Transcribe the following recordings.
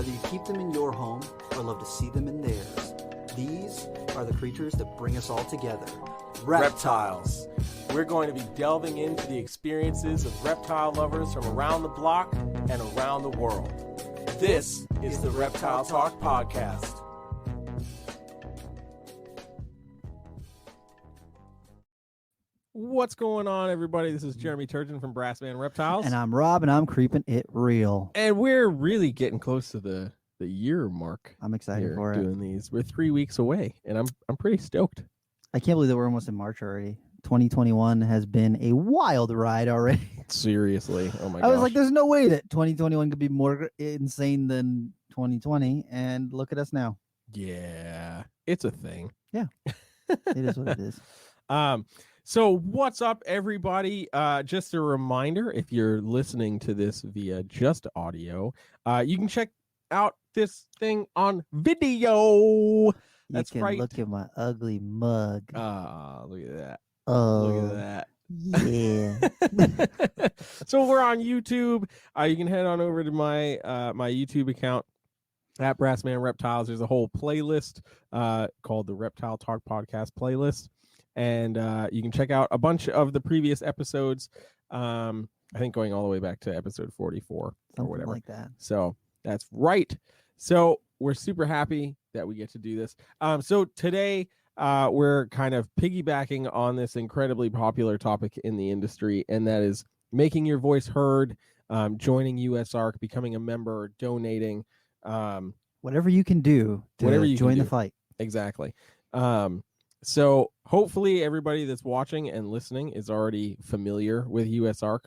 Whether you keep them in your home or love to see them in theirs, these are the creatures that bring us all together. Reptiles. We're going to be delving into the experiences of reptile lovers from around the block and around the world. This is the Reptile Talk Podcast. What's going on, everybody? This is Jeremy Turgeon from Brassman Reptiles. And I'm Rob, and I'm creeping it real. And we're really getting close to the year mark. I'm excited for it. Doing these. We're 3 weeks away, and I'm pretty stoked. I can't believe that we're almost in March already. 2021 has been a wild ride already. Seriously. Oh my gosh. I was like, there's no way that 2021 could be more insane than 2020. And look at us now. Yeah, it's a thing. Yeah, it is what it is. So what's up, everybody? Just a reminder, if you're listening to this via just audio, you can check out this thing on video. That's you can right. Look at my ugly mug. Look at that. Oh, Look at that. Yeah. So we're on YouTube. You can head on over to my my YouTube account at Brassman Reptiles. There's a whole playlist called the Reptile Talk Podcast playlist. And you can check out a bunch of the previous episodes. I think going all the way back to episode 44 Something or whatever like that. So that's right. So we're super happy that we get to do this. So today we're kind of piggybacking on this incredibly popular topic in the industry, and that is making your voice heard, joining USARK, becoming a member, donating. Whatever you can do to join the fight. Exactly. So hopefully everybody that's watching and listening is already familiar with USARK,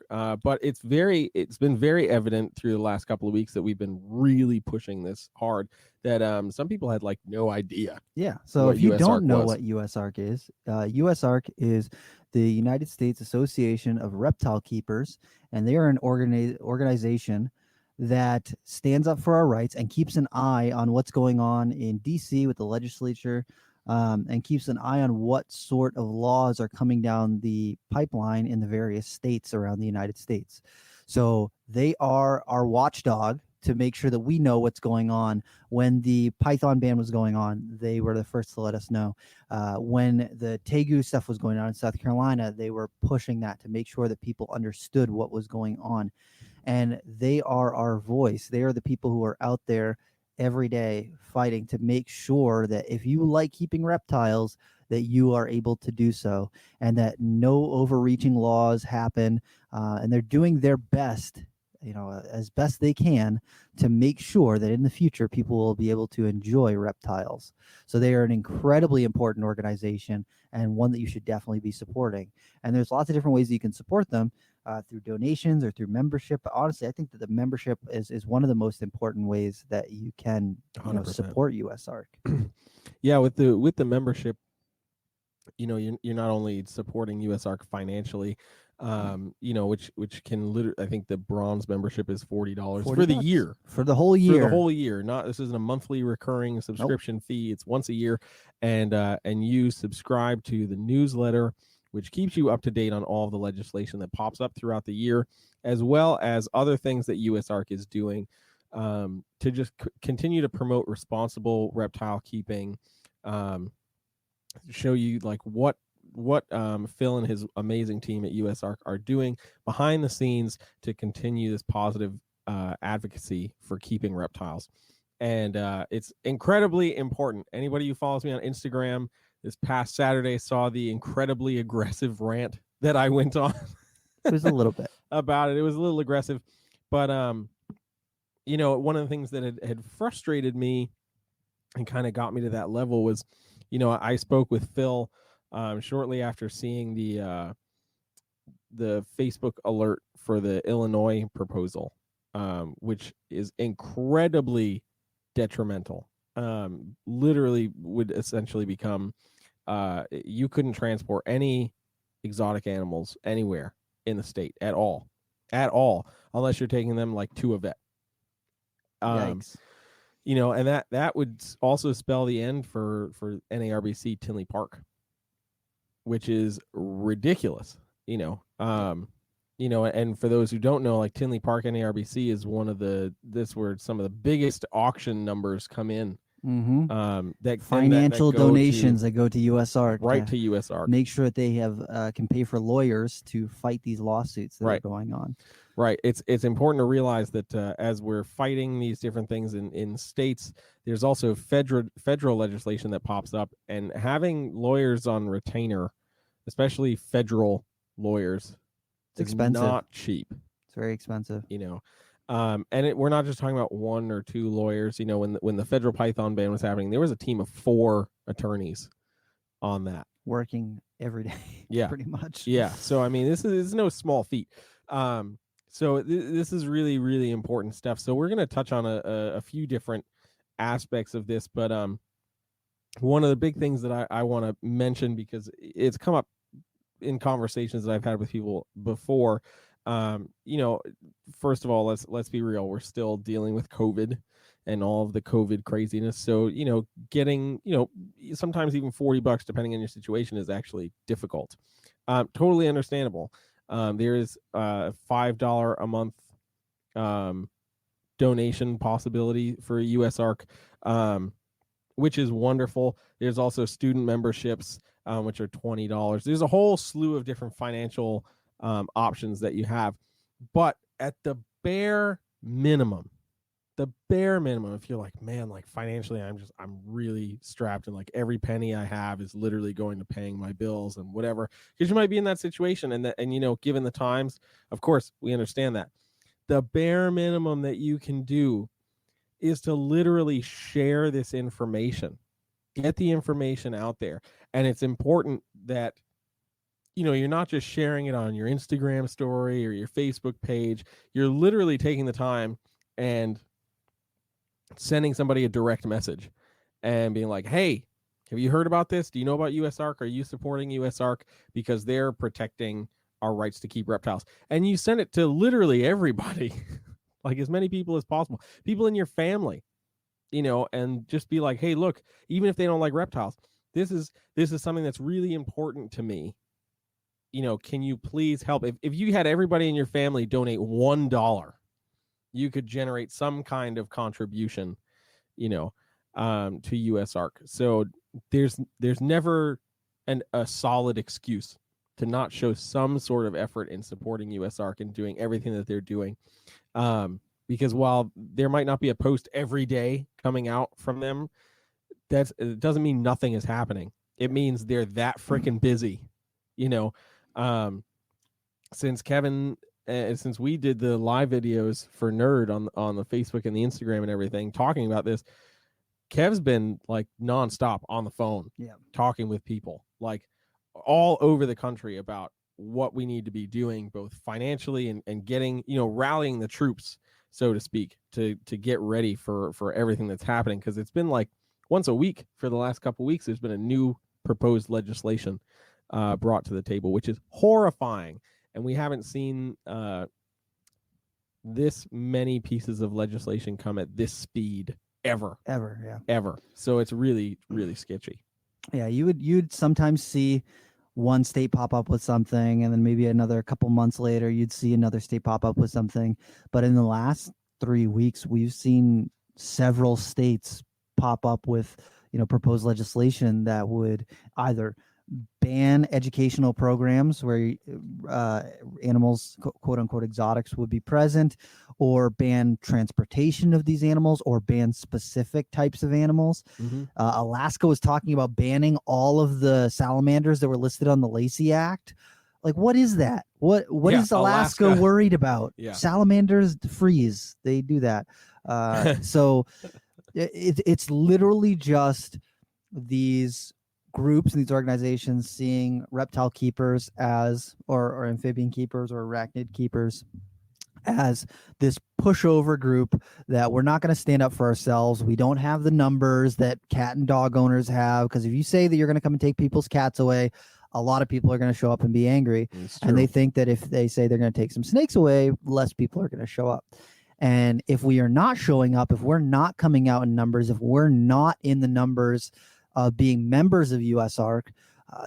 but it's been very evident through the last couple of weeks that we've been really pushing this hard, that some people had like no idea. Yeah. So if you don't know what USARK is, USARK is the United States Association of Reptile Keepers, and they are an organization that stands up for our rights and keeps an eye on what's going on in DC with the legislature. And keeps an eye on what sort of laws are coming down the pipeline in the various states around the United States. So they are our watchdog to make sure that we know what's going on. When the Python ban was going on, they were the first to let us know. When the Tegu stuff was going on in South Carolina, they were pushing that to make sure that people understood what was going on. And they are our voice. They are the people who are out there every day fighting to make sure that if you like keeping reptiles, that you are able to do so, and that no overreaching laws happen. And they're doing their best, as best they can, to make sure that in the future people will be able to enjoy reptiles. So they are an incredibly important organization, and one that you should definitely be supporting. And there's lots of different ways that you can support them. Through donations or through membership. But honestly, I think that the membership is one of the most important ways that you can support USARK. Yeah, with the membership, you're not only supporting USARK financially, which can literally, I think the bronze membership is $40 for the year. For the whole year. For the whole year. This isn't a monthly recurring subscription fee. It's once a year. And you subscribe to the newsletter, which keeps you up to date on all of the legislation that pops up throughout the year, as well as other things that USARK is doing to just continue to promote responsible reptile keeping, show you like what Phil and his amazing team at USARK are doing behind the scenes to continue this positive advocacy for keeping reptiles. And it's incredibly important. Anybody who follows me on Instagram this past Saturday saw the incredibly aggressive rant that I went on. It was a little bit about it. It was a little aggressive, but one of the things that had frustrated me and kind of got me to that level was, I spoke with Phil shortly after seeing the Facebook alert for the Illinois proposal, which is incredibly detrimental. Literally would essentially become you couldn't transport any exotic animals anywhere in the state at all, unless you're taking them like to a vet. Yikes. And that would also spell the end for NARBC Tinley Park, which is ridiculous. And for those who don't know, like Tinley Park NARBC is one of where some of the biggest auction numbers come in. That financial donations that go to USARK, right to USARK, make sure that they can pay for lawyers to fight these lawsuits that are going on. Right. It's important to realize that as we're fighting these different things in states, there's also federal legislation that pops up, and having lawyers on retainer, especially federal lawyers, it's expensive. Not cheap. It's very expensive. And we're not just talking about 1 or 2 lawyers. When the federal Python ban was happening, there was a team of 4 attorneys on that, working every day. Yeah, pretty much. Yeah. So I mean, this is no small feat. So this is really, really important stuff. So we're going to touch on a few different aspects of this, but one of the big things that I want to mention, because it's come up in conversations that I've had with people before, first of all, let's be real. We're still dealing with COVID and all of the COVID craziness. So, getting, sometimes even $40, depending on your situation, is actually difficult. Totally understandable. There is a $5 a month donation possibility for USARK, which is wonderful. There's also student memberships, which are $20. There's a whole slew of different financial options that you have. But at the bare minimum, if you're like, man, like financially, I'm really strapped, and like every penny I have is literally going to paying my bills and whatever, because you might be in that situation, and given the times, of course, we understand that. The bare minimum that you can do is to literally share this information, get the information out there. And it's important that, you're not just sharing it on your Instagram story or your Facebook page. You're literally taking the time and sending somebody a direct message and being like, hey, have you heard about this? Do you know about USARK? Are you supporting USARK? Because they're protecting our rights to keep reptiles. And you send it to literally everybody, like as many people as possible, people in your family, and just be like, hey, look, even if they don't like reptiles, this is something that's really important to me. Can you please help? If you had everybody in your family donate $1, you could generate some kind of contribution, to USARK. So there's never a solid excuse to not show some sort of effort in supporting USARK and doing everything that they're doing. Because while there might not be a post every day coming out from them, it doesn't mean nothing is happening. It means they're that freaking busy, since we did the live videos for Nerd on the Facebook and the Instagram and everything, talking about this, Kev's been like nonstop on the phone, talking with people like all over the country about what we need to be doing, both financially and getting, rallying the troops, so to speak, to get ready for everything that's happening. Because it's been like once a week for the last couple of weeks, there's been a new proposed legislation brought to the table, which is horrifying. And we haven't seen this many pieces of legislation come at this speed ever. So it's really, really sketchy. Yeah, you'd sometimes see one state pop up with something, and then maybe another couple months later, you'd see another state pop up with something. But in the last 3 weeks, we've seen several states pop up with, proposed legislation that would either ban educational programs where animals, quote unquote exotics, would be present, or ban transportation of these animals, or ban specific types of animals. Alaska was talking about banning all of the salamanders that were listed on the Lacey Act. Like, what is that? What is Alaska worried about? Salamanders freeze. They do that. So it's literally just these groups and these organizations seeing reptile keepers as, or amphibian keepers or arachnid keepers as this pushover group that we're not going to stand up for ourselves. We don't have the numbers that cat and dog owners have, because if you say that you're going to come and take people's cats away, a lot of people are going to show up and be angry. And they think that if they say they're going to take some snakes away, less people are going to show up. And if we are not showing up, if we're not coming out in numbers, if we're not in the numbers of being members of USARK,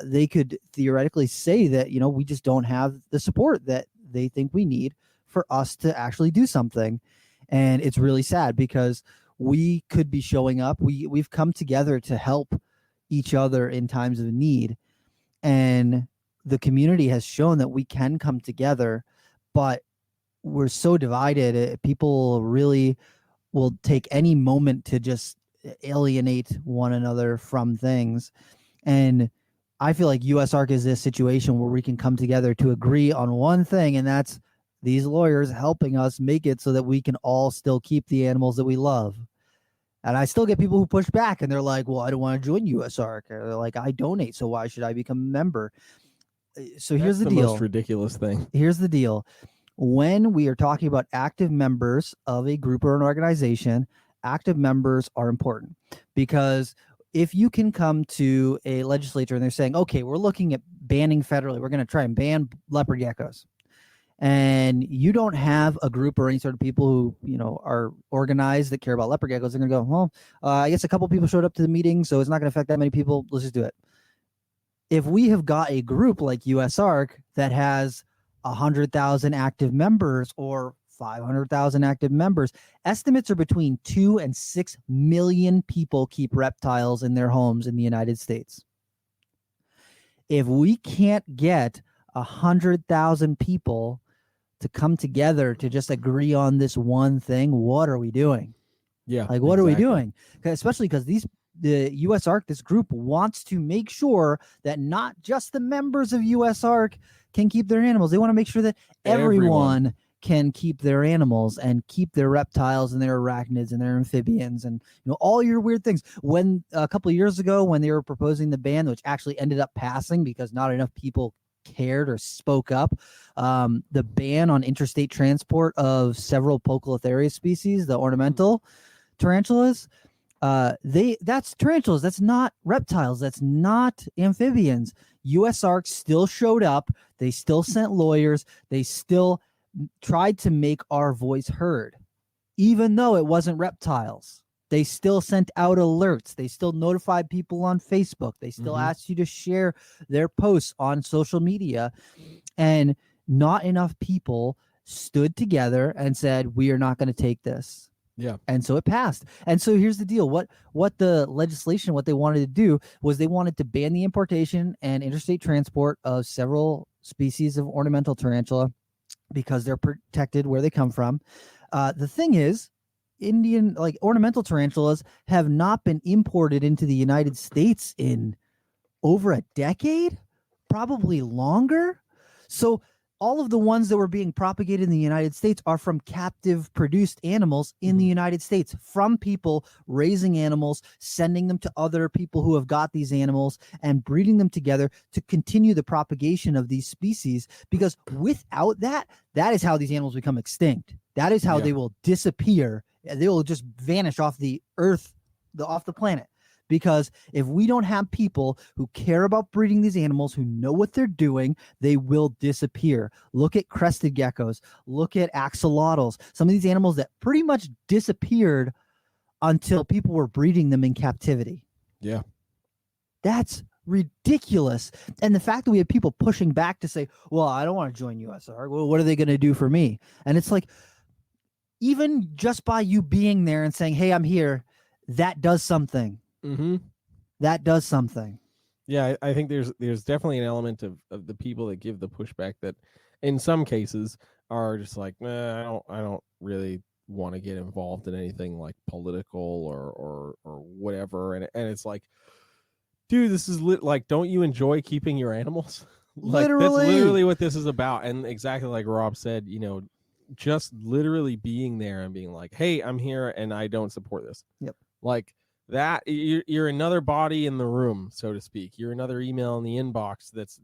they could theoretically say that, we just don't have the support that they think we need for us to actually do something. And it's really sad because we could be showing up. We've come together to help each other in times of need. And the community has shown that we can come together, but we're so divided. People really will take any moment to just alienate one another from things. And I feel like USARK is this situation where we can come together to agree on one thing, and that's these lawyers helping us make it so that we can all still keep the animals that we love. And I still get people who push back and they're like, well, I don't want to join USARK. Or they're like, I donate, so why should I become a member? So here's the deal. Most ridiculous thing. Here's the deal. When we are talking about active members of a group or an organization, active members are important, because if you can come to a legislature and they're saying, okay, we're looking at banning federally, we're going to try and ban leopard geckos, and you don't have a group or any sort of people who, you know, are organized that care about leopard geckos, they're going to go, well, I guess a couple people showed up to the meeting, so it's not going to affect that many people. Let's just do it. If we have got a group like USARK that has 100,000 active members or 500,000 active members, estimates are between 2 and 6 million people keep reptiles in their homes in the United States. If we can't get 100,000 people to come together to just agree on this one thing, what are we doing? Yeah. Like, what are we doing? Especially because the USARK, this group, wants to make sure that not just the members of USARK can keep their animals. They want to make sure that everyone can keep their animals and keep their reptiles and their arachnids and their amphibians and, you know, all your weird things. When a couple of years ago, when they were proposing the ban, which actually ended up passing because not enough people cared or spoke up, the ban on interstate transport of several Poecilotheria species, the ornamental tarantulas, that's tarantulas, that's not reptiles, that's not amphibians. USARK still showed up, they still sent lawyers, they still tried to make our voice heard, even though it wasn't reptiles. They still sent out alerts. They still notified people on Facebook. They still asked you to share their posts on social media. And not enough people stood together and said, we are not going to take this. Yeah. And so it passed. And so here's the deal. What the legislation, what they wanted to do was they wanted to ban the importation and interstate transport of several species of ornamental tarantula because they're protected where they come from. The thing is, ornamental tarantulas have not been imported into the United States in over a decade, probably longer. So all of the ones that were being propagated in the United States are from captive produced animals in the United States, from people raising animals, sending them to other people who have got these animals and breeding them together to continue the propagation of these species. Because without that, that is how these animals become extinct. That is how they will disappear. They will just vanish off the earth, off the planet. Because if we don't have people who care about breeding these animals, who know what they're doing, they will disappear. Look at crested geckos. Look at axolotls. Some of these animals that pretty much disappeared until people were breeding them in captivity. Yeah. That's ridiculous. And the fact that we have people pushing back to say, well, I don't want to join USARK. Well, what are they going to do for me? And it's like, even just by you being there and saying, hey, I'm here, that does something. That does something. Yeah, I think there's definitely an element of the people that give the pushback that in some cases are just like, nah, I don't really want to get involved in anything like political or whatever. And it's like, dude, this is like, don't you enjoy keeping your animals? Like, that's literally what this is about. And exactly like Rob said, you know, just literally being there and being like, hey, I'm here and I don't support this. Yep. Like that, you're another body in the room, so to speak. You're another email in the inbox that's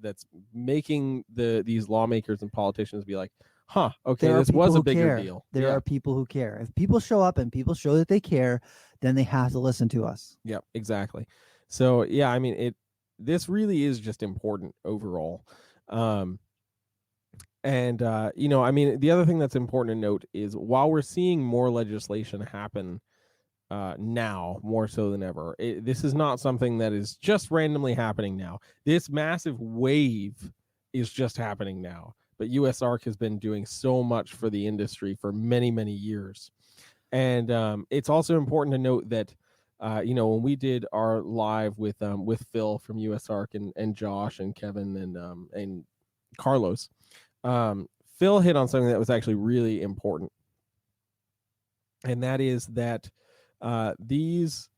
making these lawmakers and politicians be like, huh, okay, this was a bigger deal. There are people who care. If people show up and people show that they care, then they have to listen to us. Yep, exactly. So yeah, I mean, this really is just important overall. And you know, I mean, the other thing that's important to note is while we're seeing more legislation happen now more so than ever, this is not something that is just randomly happening now. This massive wave is just happening now. but USARK has been doing so much for the industry for many, many years. And it's also important to note that, when we did our live with Phil from USARK and Josh and Kevin and Carlos, Phil hit on something that was actually really important, and that is that these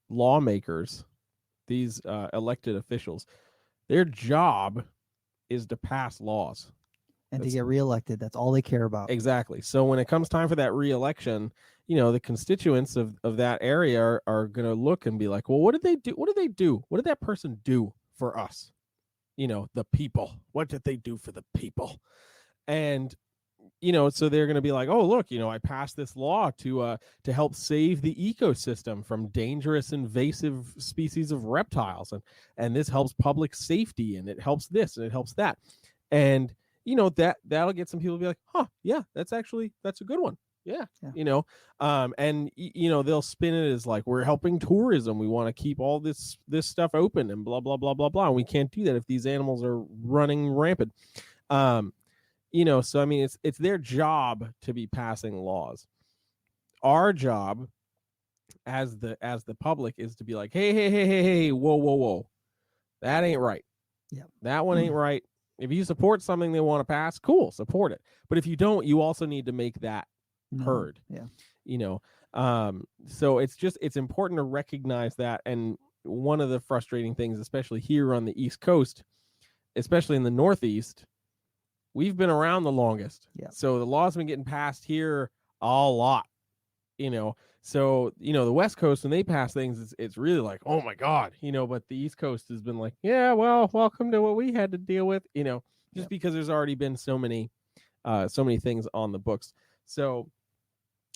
lawmakers, these elected officials, their job is to pass laws and to get reelected. That's all they care about. Exactly. So when it comes time for that reelection, the constituents of that area are going to look and be like, well, what did they do? What did they do? What did that person do for us? The people. What did they do for the people? And so they're going to be like, oh, look, I passed this law to help save the ecosystem from dangerous invasive species of reptiles, and this helps public safety, and it helps this and it helps that, and that'll get some people to be like, huh, yeah, that's a good one. Yeah. And they'll spin it as like, we're helping tourism. We want to keep all this stuff open and blah, blah, blah, blah, blah. And we can't do that if these animals are running rampant. So I mean, it's their job to be passing laws. Our job as the public is to be like, hey, whoa, that ain't right. Yeah, that one ain't right. If you support something they want to pass, cool, support it. But if you don't, you also need to make that heard. Yeah. So it's important to recognize that. And one of the frustrating things, especially here on the East Coast, especially in the Northeast, we've been around the longest. Yeah. So the law's been getting passed here a lot. So the West Coast, when they pass things, it's really like, oh my God, but the East Coast has been like, yeah, well, welcome to what we had to deal with, just because there's already been so many things on the books. So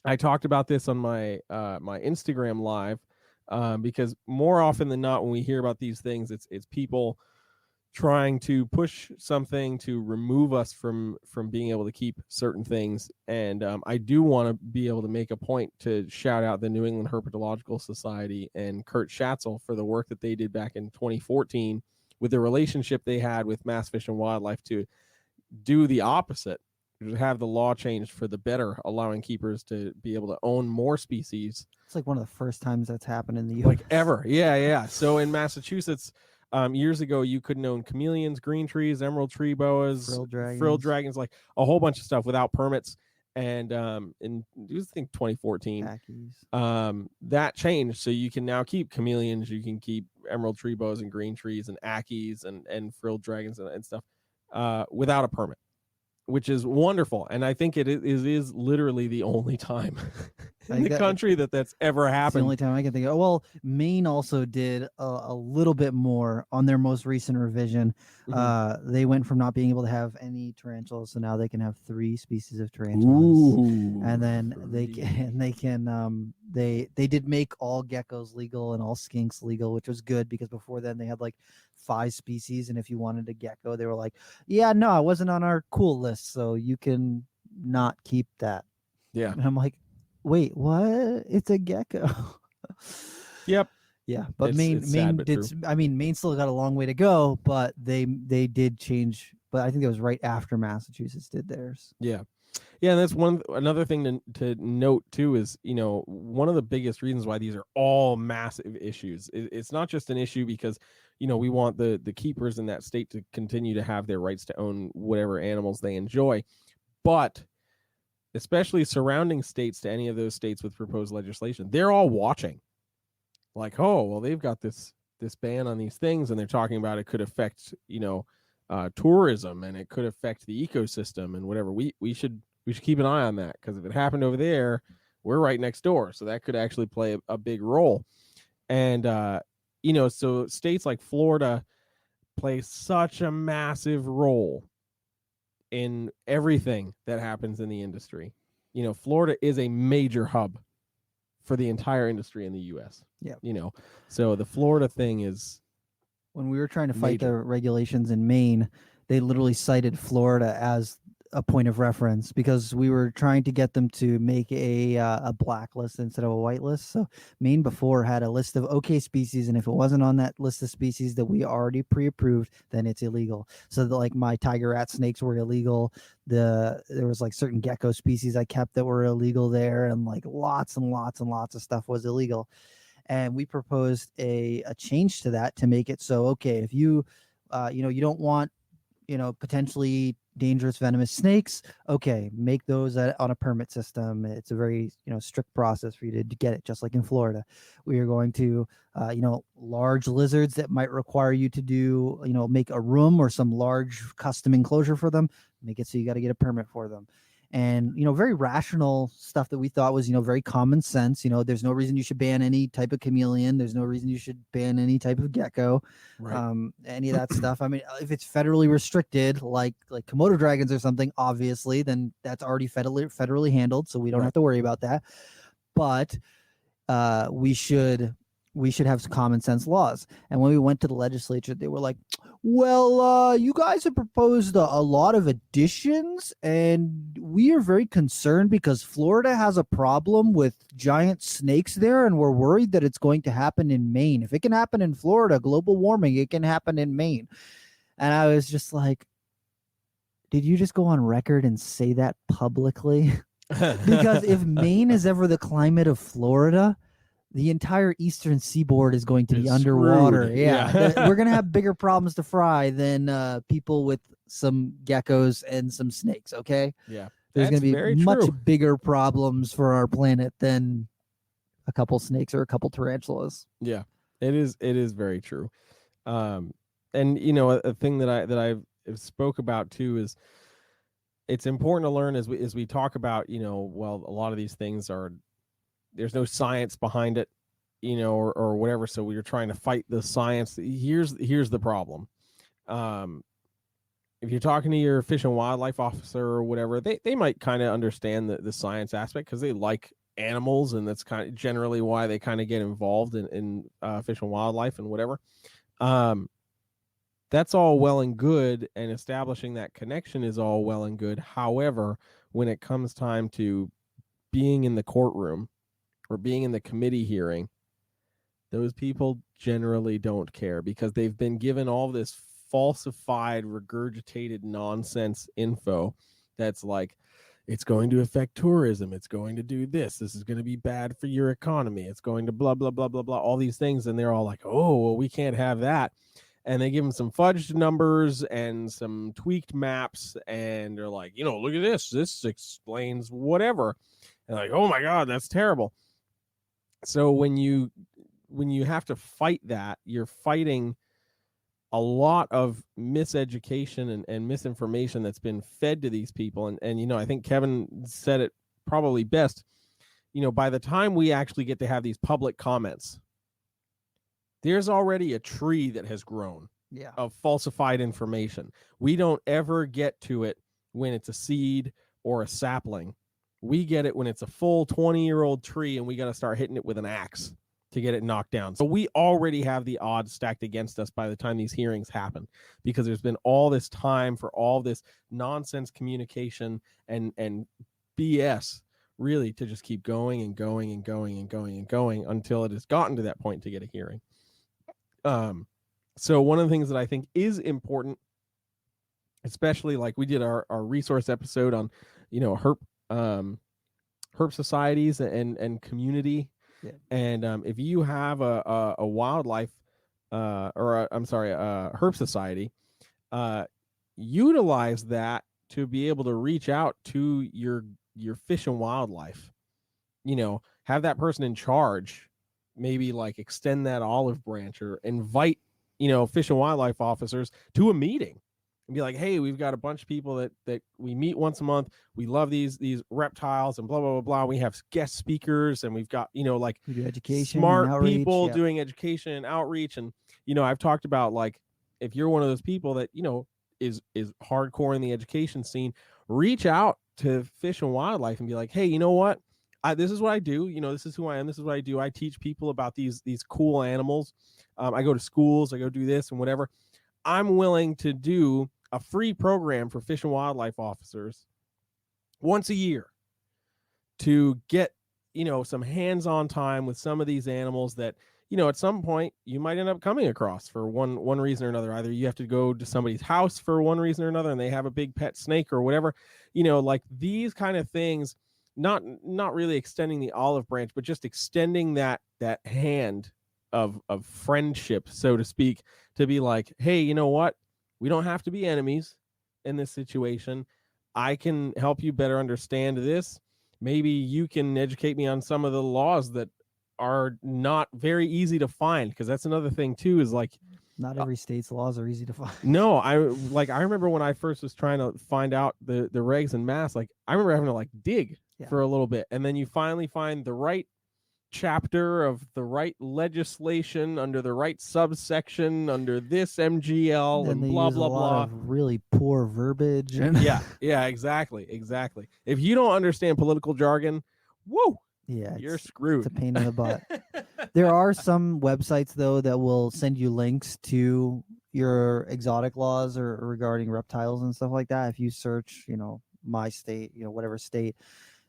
I talked about this on my my Instagram live, because more often than not, when we hear about these things, it's people trying to push something to remove us from being able to keep certain things. And I do want to be able to make a point to shout out the New England Herpetological Society and Kurt Schatzel for the work that they did back in 2014 with the relationship they had with Mass Fish and Wildlife to do the opposite, to have the law changed for the better, allowing keepers to be able to own more species. It's like one of the first times that's happened in the U.S. Like ever. Yeah. So in Massachusetts, years ago, you couldn't own chameleons, green trees, emerald tree boas, frilled dragons, like a whole bunch of stuff without permits. And in I think 2014, that changed. So you can now keep chameleons, you can keep emerald tree boas and green trees and ackies and frilled dragons and stuff without a permit, which is wonderful. And I think it is literally the only time in the country that's ever happened. It's the only time I can think of. Well, Maine also did a little bit more on their most recent revision. Mm-hmm. They went from not being able to have any tarantulas, so now they can have 3 species of tarantulas. Ooh, and then they did make all geckos legal and all skinks legal, which was good, because before then they had like 5 species, and if you wanted a gecko, they were like, yeah, no, it wasn't on our cool list, so you can not keep that. Yeah. And I'm like, wait, what? It's a gecko. Yep. Yeah, but Maine did. I mean, Maine still got a long way to go, but they did change. But I think that was right after Massachusetts did theirs. Yeah, and that's another thing to note too is, one of the biggest reasons why these are all massive issues. It's not just an issue because we want the keepers in that state to continue to have their rights to own whatever animals they enjoy, but especially surrounding states to any of those states with proposed legislation, they're all watching. Like, oh, well, they've got this ban on these things, and they're talking about it could affect, tourism, and it could affect the ecosystem and whatever. We should keep an eye on that, because if it happened over there, we're right next door, so that could actually play a big role. And so states like Florida play such a massive role in everything that happens in the industry. Florida is a major hub for the entire industry in the U.S. Yeah. So the Florida thing is, when we were trying to fight the regulations in Maine, they literally cited Florida as a point of reference because we were trying to get them to make a blacklist instead of a whitelist. So Maine before had a list of okay species, and if it wasn't on that list of species that we already pre-approved, then it's illegal. So like my tiger rat snakes were illegal. There was like certain gecko species I kept that were illegal there, and like lots and lots and lots of stuff was illegal. And we proposed a change to that to make it so, okay, if you you don't want potentially dangerous venomous snakes, okay, make those on a permit system. It's a very strict process for you to get it, just like in Florida. We are going to large lizards that might require you to do make a room or some large custom enclosure for them, make it so you got to get a permit for them. And very rational stuff that we thought was very common sense. There's no reason you should ban any type of chameleon, there's no reason you should ban any type of gecko, right. any of that stuff. I mean, if it's federally restricted like Komodo dragons or something, obviously then that's already federally handled, so we don't have to worry about that. But we should have some common sense laws. And when we went to the legislature, they were like, well, you guys have proposed a lot of additions, and we are very concerned because Florida has a problem with giant snakes there, and we're worried that it's going to happen in Maine. If it can happen in Florida, global warming, it can happen in Maine. And I was just like, did you just go on record and say that publicly? Because if Maine is ever the climate of Florida, the entire eastern seaboard is going to be underwater. Screwed. Yeah. We're going to have bigger problems to fry than people with some geckos and some snakes, okay? Yeah. There's going to be much bigger problems for our planet than a couple snakes or a couple tarantulas. Yeah. It is very true. And a thing that I spoke about too is it's important to learn as we talk about, well, a lot of these things there's no science behind it, or whatever. So we are trying to fight the science. Here's the problem. If you're talking to your fish and wildlife officer or whatever, they might kind of understand the science aspect because they like animals, and that's kind of generally why they kind of get involved in fish and wildlife and whatever. That's all well and good, and establishing that connection is all well and good. However, when it comes time to being in the courtroom or being in the committee hearing, those people generally don't care because they've been given all this falsified, regurgitated nonsense info that's like, it's going to affect tourism, it's going to do this is going to be bad for your economy, it's going to blah, blah, blah, blah, blah, all these things. And they're all like, oh, well, we can't have that. And they give them some fudged numbers and some tweaked maps, and they're like, look at this explains whatever. And like, oh my God, that's terrible. So when you have to fight that, you're fighting a lot of miseducation and misinformation that's been fed to these people. And I think Kevin said it probably best. By the time we actually get to have these public comments, there's already a tree that has grown of falsified information. We don't ever get to it when it's a seed or a sapling. We get it when it's a full 20-year-old tree, and we got to start hitting it with an axe to get it knocked down. So we already have the odds stacked against us by the time these hearings happen, because there's been all this time for all this nonsense communication and BS really to just keep going and going and going and going and going until it has gotten to that point to get a hearing. So one of the things that I think is important, especially like we did our resource episode on, herp societies and community. Yeah. And if you have a wildlife a herp society, utilize that to be able to reach out to your fish and wildlife. Have that person in charge, maybe like extend that olive branch or invite fish and wildlife officers to a meeting and be like, hey, we've got a bunch of people that we meet once a month. We love these reptiles and blah, blah, blah, blah. We have guest speakers, and we've got, we do education, smart people doing education and outreach. And, I've talked about, like, if you're one of those people that, is hardcore in the education scene, reach out to Fish and Wildlife and be like, hey, you know what? This is what I do. This is who I am. This is what I do. I teach people about these cool animals. I go to schools. I go do this and whatever. I'm willing to do a free program for fish and wildlife officers once a year to get, some hands-on time with some of these animals that, at some point you might end up coming across for one reason or another. Either you have to go to somebody's house for one reason or another and they have a big pet snake or whatever, like these kind of things, not really extending the olive branch, but just extending that hand of friendship, so to speak, to be like, hey, you know what? We don't have to be enemies in this situation. I can help you better understand this. Maybe you can educate me on some of the laws that are not very easy to find, because that's another thing too, is like not every state's laws are easy to find. No, I remember when I first was trying to find out the regs in Mass, like I remember having to like dig for a little bit, and then you finally find the right chapter of the right legislation under the right subsection under this MGL and blah blah blah. Of really poor verbiage. And yeah, exactly. If you don't understand political jargon, woo, you're screwed. It's a pain in the butt. There are some websites though that will send you links to your exotic laws or regarding reptiles and stuff like that. If you search, my state, whatever state,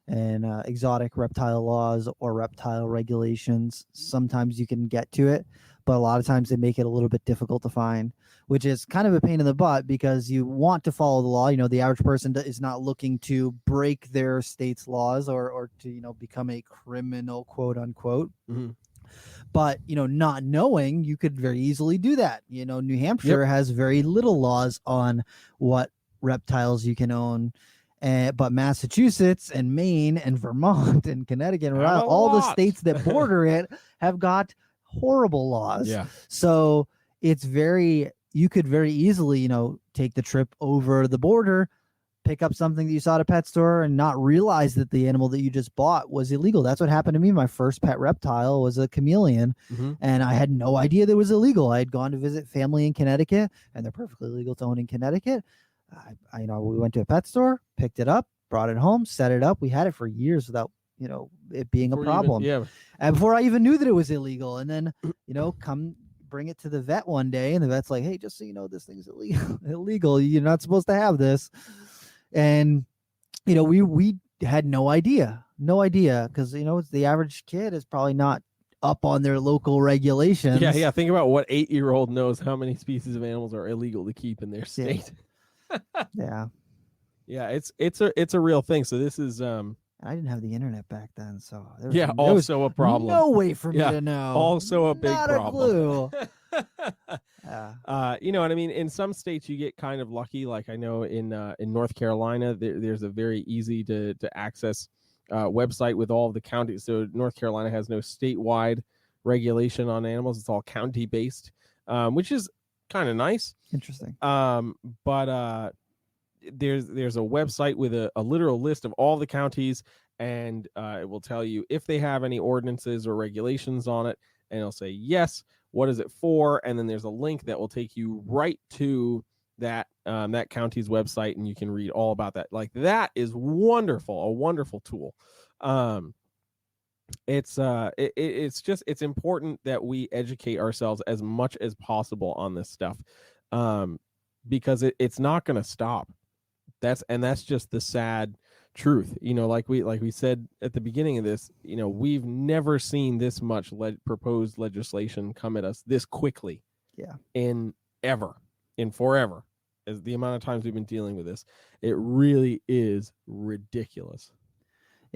and exotic reptile laws or reptile regulations, sometimes you can get to it, but a lot of times they make it a little bit difficult to find, which is kind of a pain in the butt because you want to follow the law. The average person is not looking to break their state's laws or to, become a criminal, quote unquote. Mm-hmm. But, not knowing, you could very easily do that. New Hampshire has very little laws on what reptiles you can own. But Massachusetts and Maine and Vermont and Connecticut and all the states that border it have got horrible laws. Yeah. So you could very easily, take the trip over the border, pick up something that you saw at a pet store and not realize that the animal that you just bought was illegal. That's what happened to me. My first pet reptile was a chameleon, and I had no idea that it was illegal. I had gone to visit family in Connecticut, and they're perfectly legal to own in Connecticut. We went to a pet store, picked it up, brought it home, set it up. We had it for years without, it being a problem. And before I even knew that it was illegal. And then, come bring it to the vet one day, and the vet's like, hey, just so you know, this thing's illegal. You're not supposed to have this. And, we had no idea because, the average kid is probably not up on their local regulations. Yeah. Think about what 8-year-old knows how many species of animals are illegal to keep in their state. Yeah. It's a real thing. So this is I didn't have the internet back then, so there was a problem. No way for me to know. Also a big problem. A clue. You know what I mean? In some states you get kind of lucky. Like I know in North Carolina, there's a very easy to access website with all of the counties. So North Carolina has no statewide regulation on animals. It's all county based, which is kind of nice. Interesting. But there's a website with a literal list of all the counties, and it will tell you if they have any ordinances or regulations on it, and it'll say yes, what is it for, and then there's a link that will take you right to that that county's website, and you can read all about that. Like that is wonderful, a wonderful tool. It's important that we educate ourselves as much as possible on this stuff, because it's not going to stop. That's just the sad truth. Like we said at the beginning of this, we've never seen this much proposed legislation come at us this quickly. Yeah. In forever, as the amount of times we've been dealing with this, it really is ridiculous.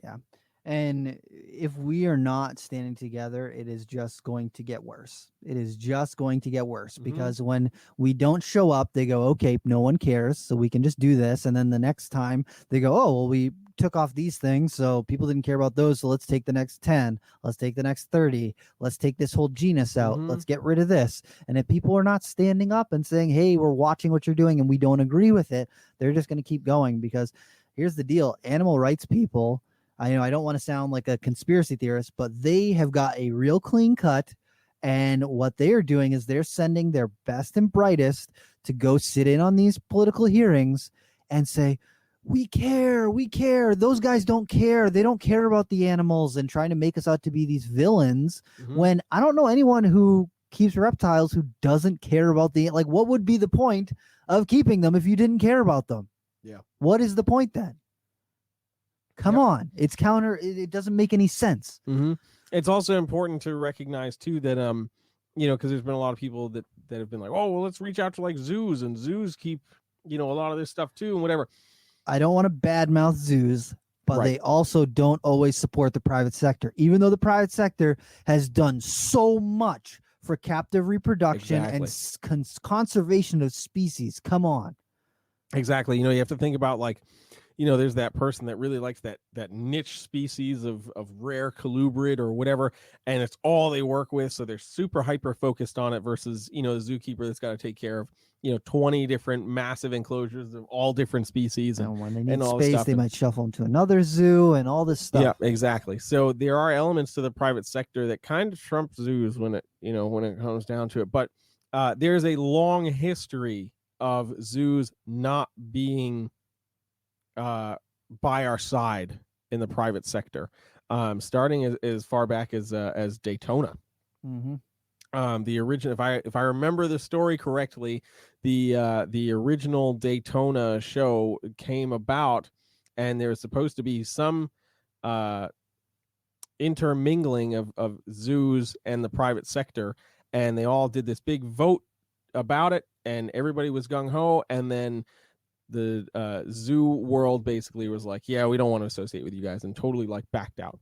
Yeah. And if we are not standing together, it is just going to get worse. It is just going to get worse because when we don't show up, they go, okay, no one cares, so we can just do this. And then the next time they go, oh, well, we took off these things, so people didn't care about those, so let's take the next 10. Let's take the next 30. Let's take this whole genus out. Let's get rid of this. And if people are not standing up and saying, hey, we're watching what you're doing and we don't agree with it, they're just going to keep going because here's the deal. Animal rights people, I don't want to sound like a conspiracy theorist, but they have got a real clean cut. And what they are doing is they're sending their best and brightest to go sit in on these political hearings and say, we care. Those guys don't care. They don't care about the animals and trying to make us out to be these villains when I don't know anyone who keeps reptiles who doesn't care about like, what would be the point of keeping them if you didn't care about them? Yeah. What is the point then? Come on. It's it doesn't make any sense. Mm-hmm. It's also important to recognize too that, because there's been a lot of people that have been like, oh, well, let's reach out to like zoos, and zoos keep, a lot of this stuff too and whatever. I don't want to badmouth zoos, but they also don't always support the private sector, even though the private sector has done so much for captive reproduction and conservation of species. Come on. Exactly. You have to think about like, there's that person that really likes that niche species of rare colubrid or whatever, and it's all they work with, so they're super hyper focused on it versus, the zookeeper that's got to take care of 20 different massive enclosures of all different species, and when they need space, they might shuffle them to another zoo and all this stuff. Yeah, exactly. So there are elements to the private sector that kind of trump zoos when it comes down to it. But there's a long history of zoos not being by our side in the private sector, starting as far back as Daytona. Mm-hmm. The original, if I remember the story correctly, the original Daytona show came about, and there was supposed to be some intermingling of zoos and the private sector, and they all did this big vote about it, and everybody was gung-ho, and then the zoo world basically was like, yeah, we don't want to associate with you guys, and totally like backed out.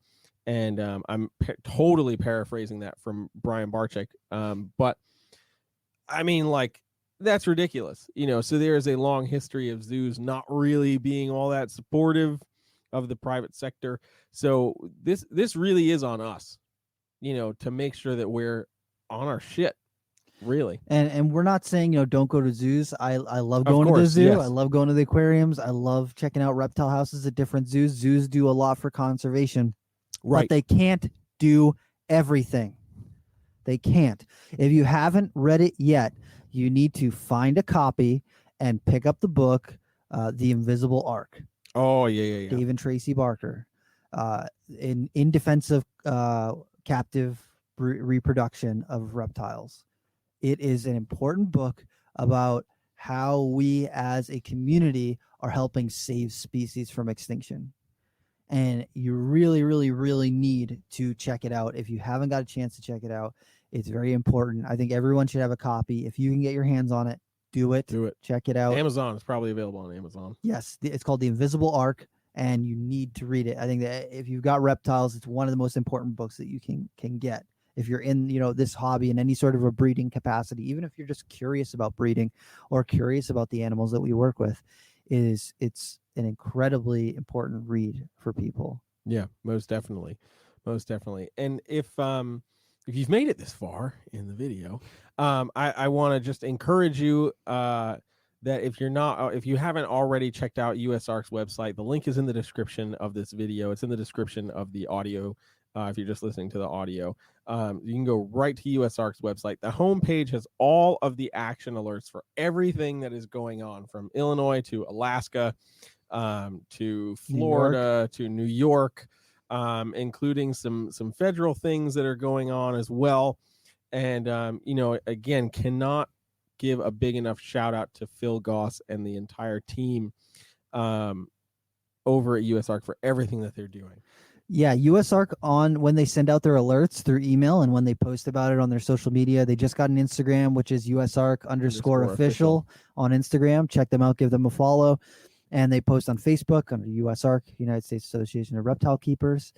And I'm totally paraphrasing that from Brian Barczyk. But I mean, like, that's ridiculous, so there is a long history of zoos not really being all that supportive of the private sector. So this really is on us, to make sure that we're on our shit. Really. And we're not saying, don't go to zoos. I love going to the zoo. Yes. I love going to the aquariums. I love checking out reptile houses at different zoos. Zoos do a lot for conservation. Right. But they can't do everything. They can't. If you haven't read it yet, you need to find a copy and pick up the book, The Invisible Ark. Oh, yeah. Dave and Tracy Barker. In defense of captive reproduction of reptiles. It is an important book about how we as a community are helping save species from extinction. And you really, really, really need to check it out. If you haven't got a chance to check it out, it's very important. I think everyone should have a copy. If you can get your hands on it, do it. Do it. Check it out. Amazon is probably available on Amazon. Yes, it's called The Invisible Ark, and you need to read it. I think that if you've got reptiles, it's one of the most important books that you can get. If you're in, this hobby in any sort of a breeding capacity, even if you're just curious about breeding or curious about the animals that we work with, it's an incredibly important read for people. Yeah, most definitely. And if you've made it this far in the video, I want to just encourage you that if you haven't already checked out USARK's website, the link is in the description of this video. It's in the description of the audio. If you're just listening to the audio, you can go right to USARK's website. The homepage has all of the action alerts for everything that is going on, from Illinois to Alaska, to Florida to New York, including some federal things that are going on as well. And again, cannot give a big enough shout out to Phil Goss and the entire team over at USARK for everything that they're doing. Yeah, USARK, when they send out their alerts through email and when they post about it on their social media, they just got an Instagram, which is USARK_official on Instagram. Check them out, give them a follow. And they post on Facebook under USARK, United States Association of Reptile Keepers.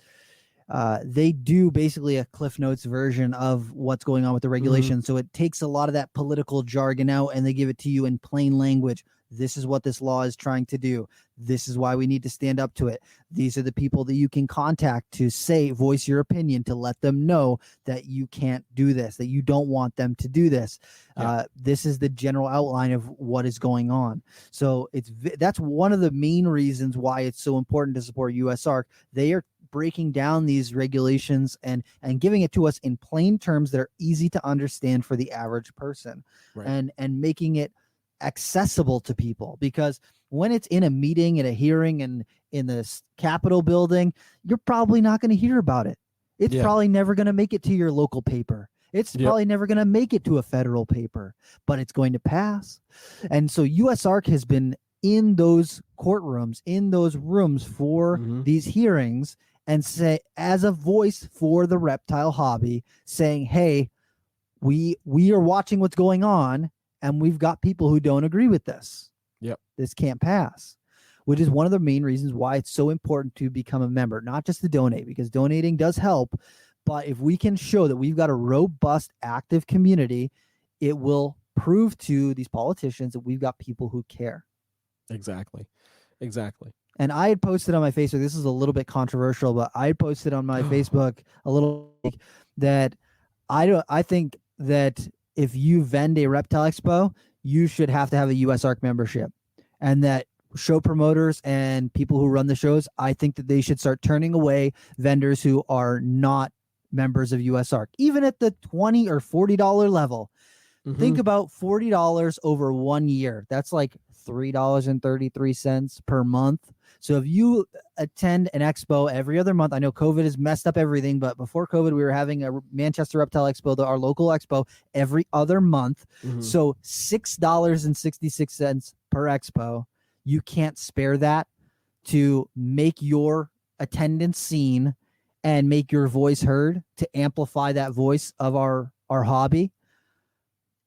They do basically a Cliff Notes version of what's going on with the regulation. Mm-hmm. So it takes a lot of that political jargon out and they give it to you in plain language. This is what this law is trying to do. This is why we need to stand up to it. These are the people that you can contact to voice your opinion, to let them know that you can't do this, that you don't want them to do this. Yeah. This is the general outline of what is going on. So that's one of the main reasons why it's so important to support USARK. They are breaking down these regulations and giving it to us in plain terms that are easy to understand for the average person, right. and making it accessible to people, because when it's in a meeting, at a hearing, and in the Capitol building, you're probably not going to hear about it. It's probably never going to make it to your local paper. It's probably never going to make it to a federal paper, but it's going to pass. And so USARK has been in those courtrooms, in those rooms for these hearings, and say, as a voice for the reptile hobby, saying, hey, we are watching what's going on, and we've got people who don't agree with this. Yep. This can't pass, which is one of the main reasons why it's so important to become a member, not just to donate, because donating does help. But if we can show that we've got a robust, active community, it will prove to these politicians that we've got people who care. Exactly. And I had posted on my Facebook, this is a little bit controversial, but I had posted on my Facebook a little that I think that if you vend a reptile expo, you should have to have a USARK membership, and that show promoters and people who run the shows, I think that they should start turning away vendors who are not members of USARK, even at the $20 or $40 level. Think about $40 over 1 year. That's like $3.33 per month. So if you attend an expo every other month, I know COVID has messed up everything, but before COVID, we were having a Manchester Reptile Expo, our local expo, every other month. So $6.66 per expo. You can't spare that to make your attendance seen and make your voice heard, to amplify that voice of our hobby.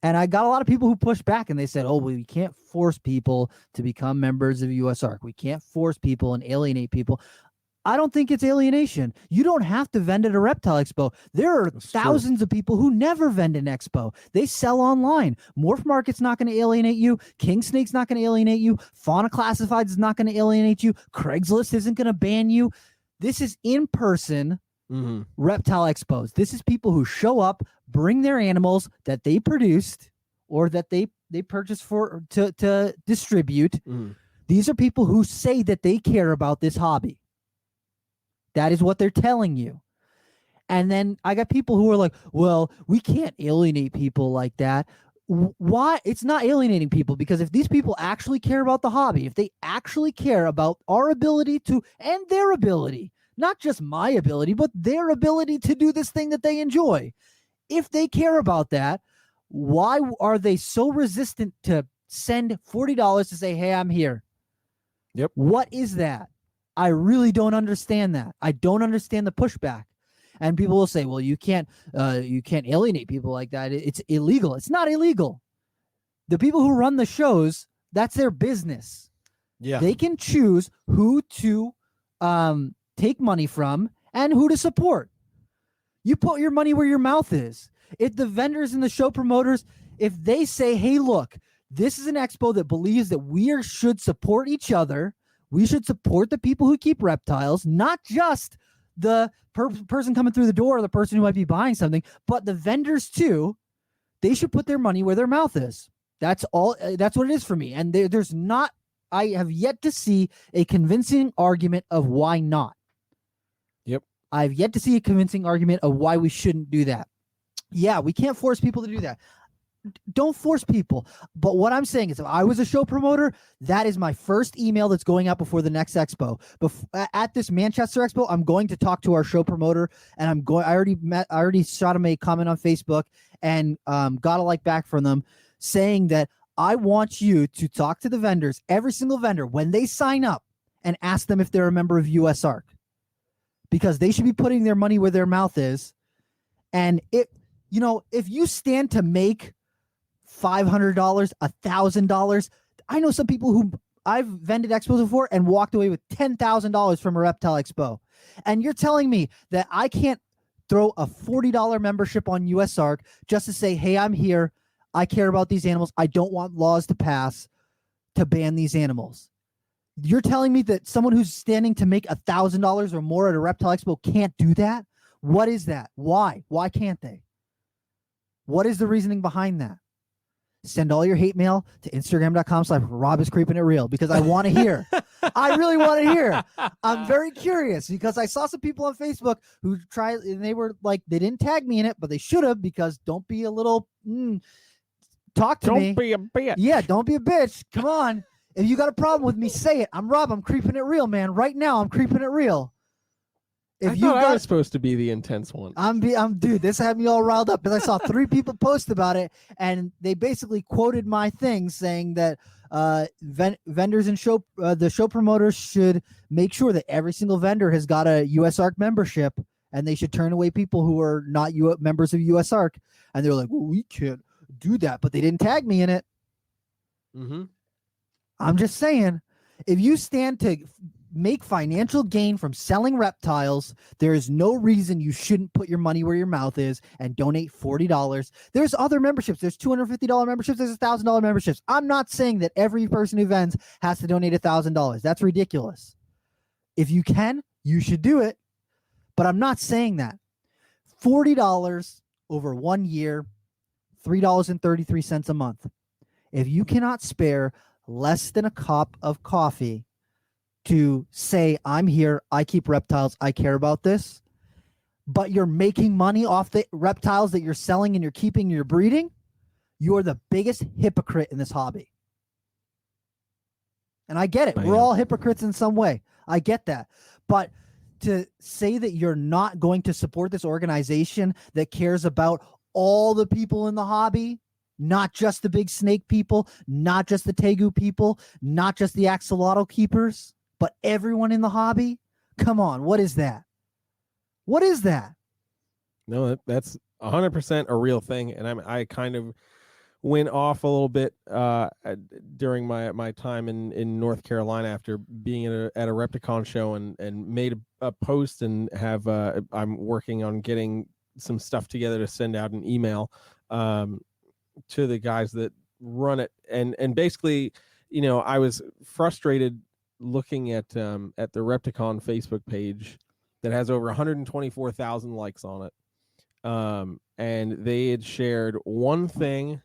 And I got a lot of people who pushed back, and they said, oh, well, we can't force people to become members of USARK. We can't force people and alienate people. I don't think it's alienation. You don't have to vend at a reptile expo. There are thousands of people who never vend an expo. They sell online. Morph Market's not going to alienate you. King Snake's not going to alienate you. Fauna Classifieds is not going to alienate you. Craigslist isn't going to ban you. This is in-person reptile expos. This is people who show up, bring their animals that they produced or that they purchased for to distribute. These are people who say that they care about this hobby. That is what they're telling you. And then I got people who are like, well, we can't alienate people like that. Why? It's not alienating people, because if these people actually care about the hobby, if they actually care about our ability to, and their ability, not just my ability, but their ability to do this thing that they enjoy. If they care about that, why are they so resistant to send $40 to say, hey, I'm here? Yep. What is that? I really don't understand that. I don't understand the pushback. And people will say, well, you can't alienate people like that. It's illegal. It's not illegal. The people who run the shows, that's their business. Yeah. They can choose who to take money from and who to support. You put your money where your mouth is. If the vendors and the show promoters, if they say, hey, look, this is an expo that believes that we should support each other, we should support the people who keep reptiles, not just the person coming through the door or the person who might be buying something, but the vendors too, they should put their money where their mouth is. That's all. That's what it is for me. And there's not, I have yet to see a convincing argument of why not. Yep. I've yet to see a convincing argument of why we shouldn't do that. Yeah, we can't force people to do that. Don't force people. But what I'm saying is, if I was a show promoter, that is my first email that's going out before the next expo. At this Manchester Expo, I'm going to talk to our show promoter, and I already shot him a comment on Facebook and got a like back from them saying that I want you to talk to the vendors, every single vendor, when they sign up, and ask them if they're a member of USARK, because they should be putting their money where their mouth is. And if you stand to make $500, $1,000, I know some people who I've vended expos before and walked away with $10,000 from a reptile expo. And you're telling me that I can't throw a $40 membership on USARK just to say, hey, I'm here. I care about these animals. I don't want laws to pass to ban these animals. You're telling me that someone who's standing to make $1,000 or more at a reptile expo can't do that? What is that? Why? Why can't they? What is the reasoning behind that? Send all your hate mail to Instagram.com/RobIsCreepingItReal, because I want to hear. I really want to hear. I'm very curious, because I saw some people on Facebook who tried, and they were like, they didn't tag me in it, but they should have, because don't be a little, talk to me. Don't be a bitch. Yeah, don't be a bitch. Come on. If you got a problem with me, say it. I'm Rob. I'm creeping it real, man. Right now, I'm creeping it real. If I was supposed to be the intense one. Dude, this had me all riled up because I saw 3 people post about it, and they basically quoted my thing saying that vendors and the show promoters should make sure that every single vendor has got a USARK membership, and they should turn away people who are not members of USARK. And they're like, well, we can't do that, but they didn't tag me in it. Mm-hmm. I'm just saying, if you stand to make financial gain from selling reptiles, there is no reason you shouldn't put your money where your mouth is and donate $40. There's other memberships. There's $250 memberships. There's $1,000 memberships. I'm not saying that every person who vends has to donate $1,000. That's ridiculous. If you can, you should do it. But I'm not saying that. $40 over 1 year, $3.33 a month. If you cannot spare less than a cup of coffee to say, I'm here, I keep reptiles, I care about this, but you're making money off the reptiles that you're selling and you're keeping and you're breeding, you're the biggest hypocrite in this hobby. And I get it. We're all hypocrites in some way. I get that. But to say that you're not going to support this organization that cares about all the people in the hobby, not just the big snake people, not just the tegu people, not just the axolotl keepers, but everyone in the hobby? Come on, what is that? What is that? No, that's 100% a real thing, and I kind of went off a little bit during my time in North Carolina after being at a Repticon show and made a post and have I'm working on getting some stuff together to send out an email to the guys that run it, and basically, I was frustrated looking at the Repticon Facebook page that has over 124,000 likes on it, and they had shared one thing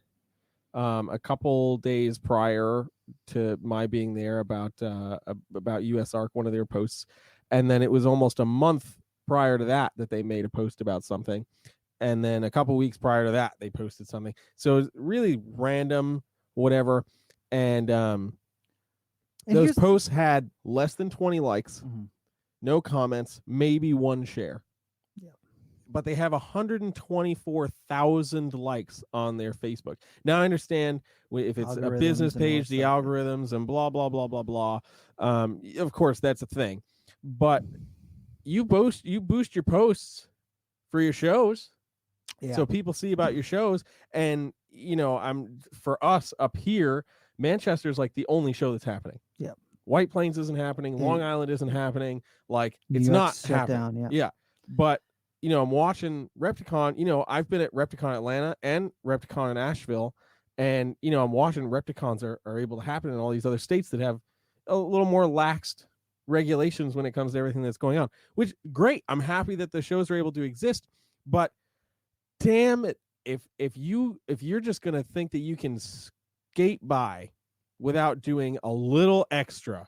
a couple days prior to my being there about USARK, one of their posts, and then it was almost a month prior to that they made a post about something, and then a couple weeks prior to that they posted something. So it was really random, whatever, and those posts had less than 20 likes, no comments, maybe 1 share. Yeah. But they have 124,000 likes on their Facebook. Now I understand if it's a business page, the algorithms and blah, blah, blah, blah, blah. Of course, that's a thing. But you boost your posts for your shows. Yeah. So people see about your shows. And, for us up here, Manchester's like the only show that's happening. Yeah. White Plains isn't happening. Long Island isn't happening. Like, it's not happening. Yeah. But, I'm watching Repticon. I've been at Repticon Atlanta and Repticon in Asheville. And, I'm watching Repticons are able to happen in all these other states that have a little more laxed regulations when it comes to everything that's going on. Which, great. I'm happy that the shows are able to exist. But, damn it, if you're just going to think that you can skate by without doing a little extra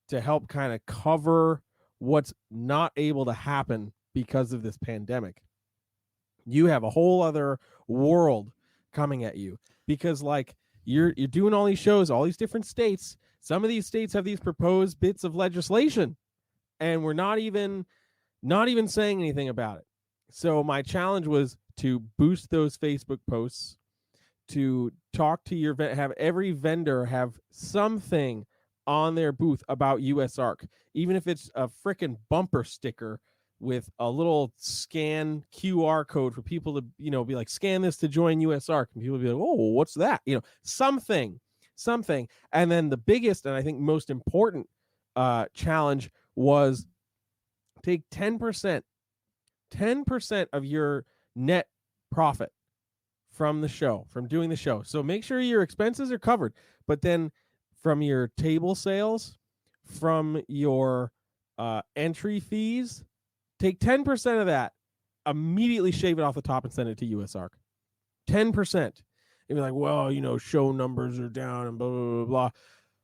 to help kind of cover what's not able to happen because of this pandemic, you have a whole other world coming at you, because like you're doing all these shows, all these different states. Some of these states have these proposed bits of legislation, and we're not even saying anything about it. So my challenge was to boost those Facebook posts, to talk to have every vendor have something on their booth about USARK, even if it's a freaking bumper sticker with a little scan QR code for people to, be like, scan this to join USARK, and people be like, oh, what's that? Something. And then the biggest and I think most important challenge was take 10% of your net profit from the show, from doing the show. So make sure your expenses are covered, but then from your table sales, from your entry fees, take 10% of that, immediately shave it off the top and send it to USARK. 10%. And be like, well, show numbers are down and blah, blah, blah, blah.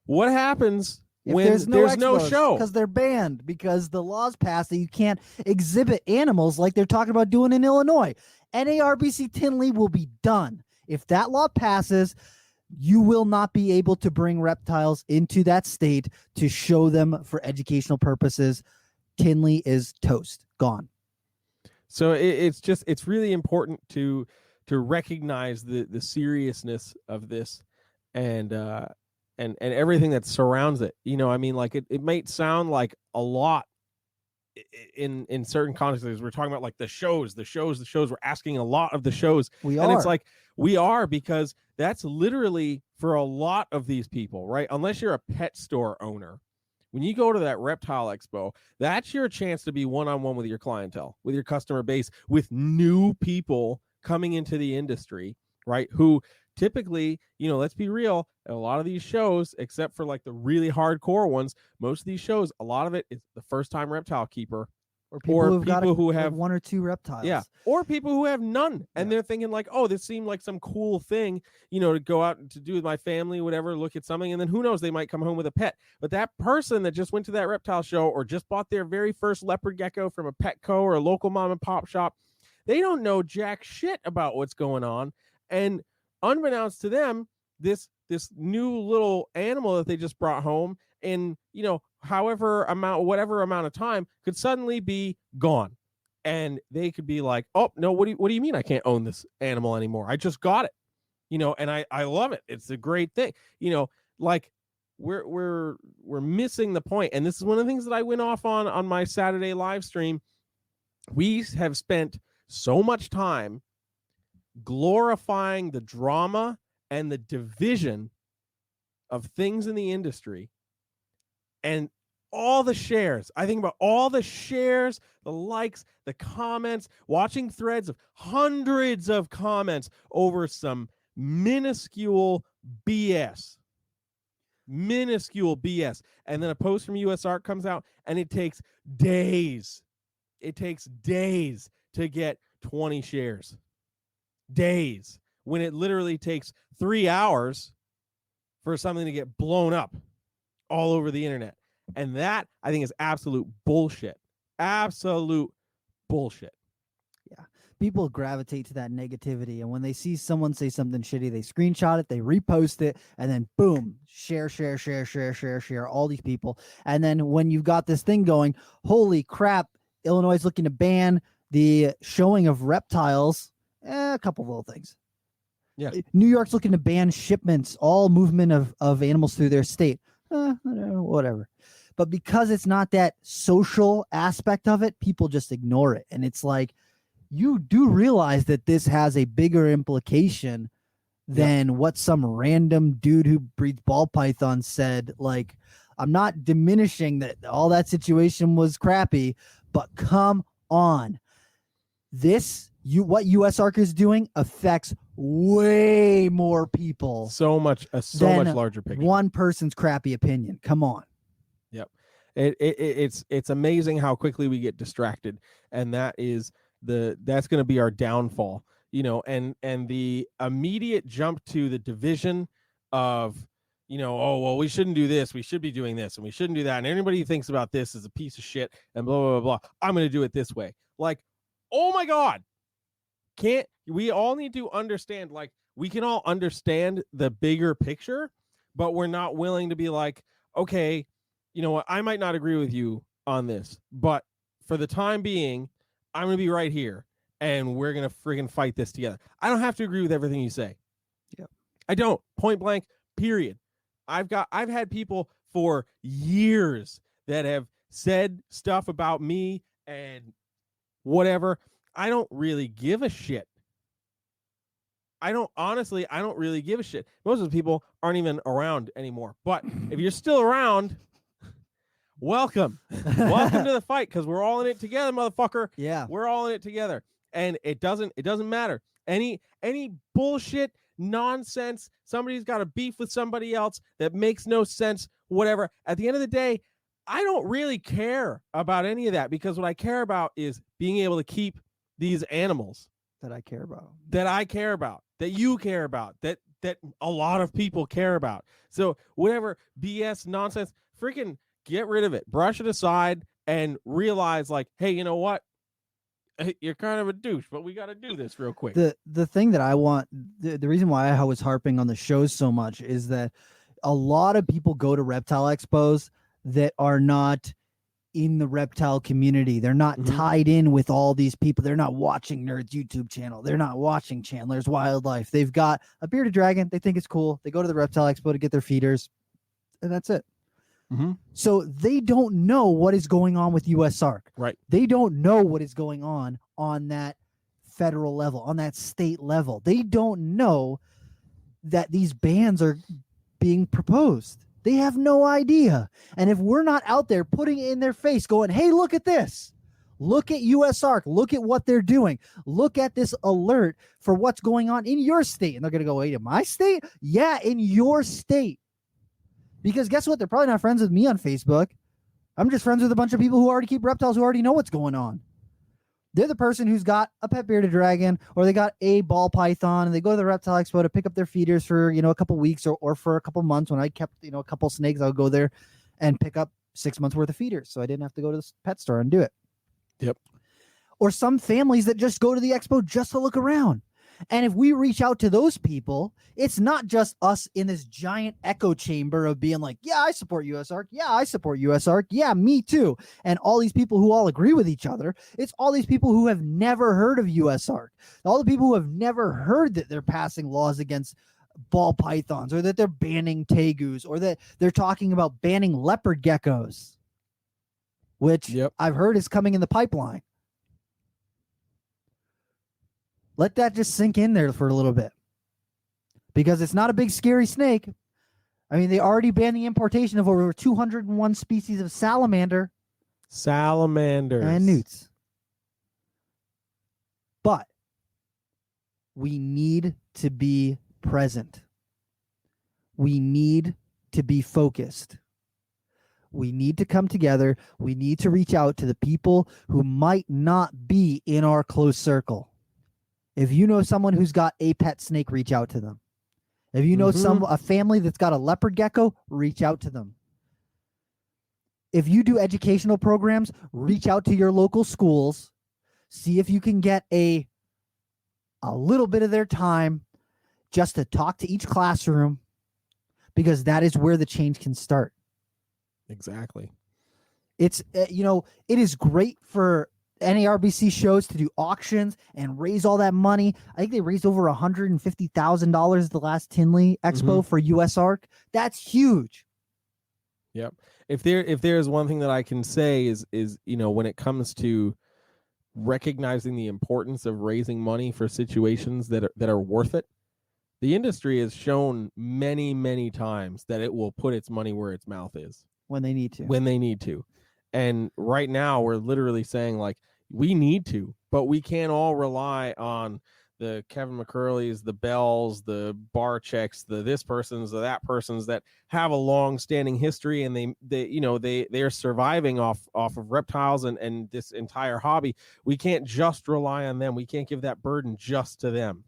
What happens when there's no show? Because they're banned, because the laws passed that you can't exhibit animals like they're talking about doing in Illinois. NARBC Tinley will be done. If that law passes, you will not be able to bring reptiles into that state to show them for educational purposes. Tinley is toast, gone. So it's really important to recognize the seriousness of this, and everything that surrounds it. I mean, like it might sound like a lot in certain contexts. We're talking about like the shows. We're asking a lot of the shows. And it's like we are, because that's literally for a lot of these people, right? Unless you're a pet store owner, when you go to that reptile expo, that's your chance to be one-on-one with your clientele, with your customer base, with new people coming into the industry, right? Who typically, let's be real, a lot of these shows, except for like the really hardcore ones, most of these shows, a lot of it is the first-time reptile keeper, or people who have one or two reptiles. Yeah, or people who have none, and they're thinking like, oh, this seemed like some cool thing, to go out and to do with my family, whatever, look at something, and then who knows, they might come home with a pet. But that person that just went to that reptile show or just bought their very first leopard gecko from a Petco or a local mom and pop shop, they don't know jack shit about what's going on. And unbeknownst to them, this new little animal that they just brought home in, whatever amount of time could suddenly be gone. And they could be like, oh no, what do you mean I can't own this animal anymore? I just got it, and I love it. It's a great thing, like we're missing the point. And this is one of the things that I went off on my Saturday live stream. We have spent so much time glorifying the drama and the division of things in the industry, and all the shares. I think about all the shares, the likes, the comments, watching threads of hundreds of comments over some minuscule BS. Minuscule BS. And then a post from USARK comes out, and it takes days. It takes days to get 20 shares. Days. When it literally takes 3 hours for something to get blown up all over the internet. And that, I think, is absolute bullshit. Absolute bullshit. Yeah. People gravitate to that negativity. And when they see someone say something shitty, they screenshot it, they repost it, and then boom, share, all these people. And then when you've got this thing going, holy crap, Illinois is looking to ban the showing of reptiles. A couple of little things. Yeah. New York's looking to ban shipments, all movement of animals through their state. Whatever. But because it's not that social aspect of it, people just ignore it. And it's like, you do realize that this has a bigger implication than what some random dude who breeds ball pythons said. Like, I'm not diminishing that all that situation was crappy, but come on. What USARK is doing affects way more people. So much larger picture. One person's crappy opinion. Come on. Yep. It's amazing how quickly we get distracted, and that's going to be our downfall. And the immediate jump to the division of, oh well, we shouldn't do this, we should be doing this, and we shouldn't do that, and anybody who thinks about this is a piece of shit, and blah blah blah blah. I'm going to do it this way. Like, oh my God. We all need to understand, like, we can all understand the bigger picture, but we're not willing to be like, okay, you know what, I might not agree with you on this, but for the time being, I'm going to be right here, and we're going to friggin' fight this together. I don't have to agree with everything you say. Yeah. I don't. Point blank, period. I've had people for years that have said stuff about me and whatever. I don't really give a shit. I don't really give a shit. Most of the people aren't even around anymore. But if you're still around, welcome. Welcome to the fight, because we're all in it together, motherfucker. Yeah. We're all in it together. And it doesn't matter. Any bullshit, nonsense, somebody's got a beef with somebody else that makes no sense, whatever. At the end of the day, I don't really care about any of that, because what I care about is being able to keep these animals that I care about, that you care about, that a lot of people care about. So whatever BS nonsense, freaking get rid of it, brush it aside, and realize, like, hey, you know what? You're kind of a douche, but we got to do this real quick. The thing that I want, the reason why I was harping on the shows so much is that a lot of people go to reptile expos that are not in the reptile community. They're not tied in with all these people. They're not watching Nerd's YouTube channel. They're not watching Chandler's Wildlife. They've got a bearded dragon. They think it's cool. They go to the Reptile Expo to get their feeders, and that's it. So they don't know what is going on with USARK. Right. They don't know what is going on that federal level, on that state level. They don't know that these bans are being proposed. They have no idea. And if we're not out there putting it in their face going, hey, look at this. Look at USARK. Look at what they're doing. Look at this alert for what's going on in your state. And they're going to go, wait, in my state? Yeah, in your state. Because guess what? They're probably not friends with me on Facebook. I'm just friends with a bunch of people who already keep reptiles who already know what's going on. They're the person who's got a pet bearded dragon, or they got a ball python, and they go to the reptile expo to pick up their feeders for, a couple weeks or for a couple months. When I kept, a couple snakes, I would go there and pick up 6 months worth of feeders. So I didn't have to go to the pet store and do it. Yep. Or some families that just go to the expo just to look around. And if we reach out to those people, it's not just us in this giant echo chamber of being like, yeah, I support USARK. Yeah, I support USARK. Yeah, me too. And all these people who all agree with each other. It's all these people who have never heard of USARK. All the people who have never heard that they're passing laws against ball pythons, or that they're banning tegus, or that they're talking about banning leopard geckos, which I've heard is coming in the pipeline. Let that just sink in there for a little bit, because it's not a big scary snake. I mean, they already banned the importation of over 201 species of salamanders and newts. But we need to be present. We need to be focused. We need to come together. We need to reach out to the people who might not be in our close circle. If you know someone who's got a pet snake, reach out to them. If you know a family that's got a leopard gecko, reach out to them. If you do educational programs, reach out to your local schools. See if you can get a little bit of their time just to talk to each classroom, because that is where the change can start. Exactly. It's, it is great for NARBC shows to do auctions and raise all that money. I think they raised over $150,000 at the last Tinley Expo for USARK. That's huge. Yep. If there's one thing that I can say is when it comes to recognizing the importance of raising money for situations that are worth it, the industry has shown many, many times that it will put its money where its mouth is when they need to. And right now we're literally saying, like, we need to, but we can't all rely on the Kevin McCurleys, the Bells, the Barchecks, the this person's, the that person's that have a long-standing history, and they're surviving off of reptiles and this entire hobby. We can't just rely on them. We can't give that burden just to them.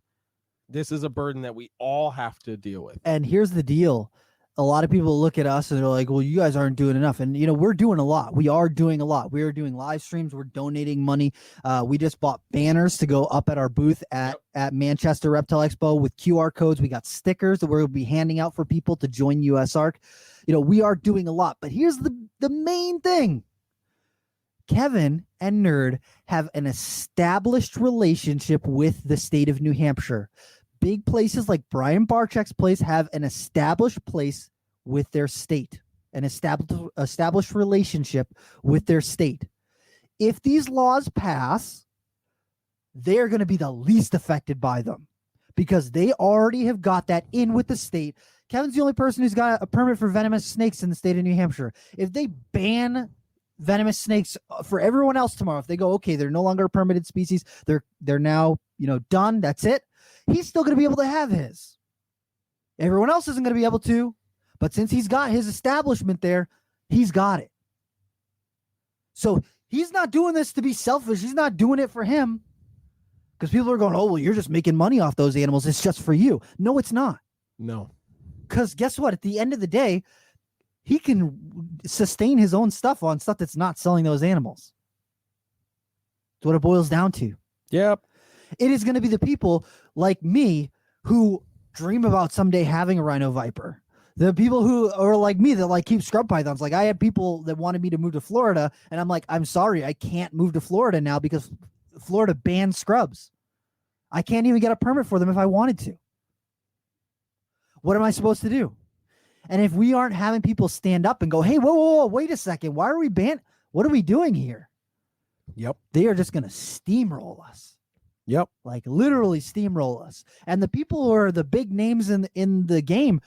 This is a burden that we all have to deal with. And here's the deal. A lot of people look at us and they're like, well, you guys aren't doing enough. And, we're doing a lot. We are doing a lot. We are doing live streams. We're donating money. We just bought banners to go up at our booth at Manchester Reptile Expo with QR codes. We got stickers that we'll be handing out for people to join USARK. We are doing a lot. But here's the main thing. Kevin and Nerd have an established relationship with the state of New Hampshire. Big places like Brian Barcheck's place have an established place with their state, an established relationship with their state. If these laws pass, they're going to be the least affected by them, because they already have got that in with the state. Kevin's the only person who's got a permit for venomous snakes in the state of New Hampshire. If they ban venomous snakes for everyone else tomorrow, if they go, okay, they're no longer a permitted species, they're now, done, that's it, he's still going to be able to have his. Everyone else isn't going to be able to, but since he's got his establishment there, he's got it. So he's not doing this to be selfish. He's not doing it for him, because people are going, oh, well, you're just making money off those animals. It's just for you. No, it's not. No. Because guess what? At the end of the day, he can sustain his own stuff on stuff that's not selling those animals. That's what it boils down to. Yep. It is going to be the people like me who dream about someday having a rhino viper, The people who are like me that like keep scrub pythons. Like I had people that wanted me to move to Florida, and I'm like, I'm sorry, I can't move to Florida now because Florida bans scrubs. I can't even get a permit for them if I wanted to. What am I supposed to do? And if we aren't having people stand up and go, hey, whoa, wait a second, why are we banned? What are we doing here? Yep. They are just going to steamroll us. Yep. Like literally steamroll us. And the people who are the big names in the game,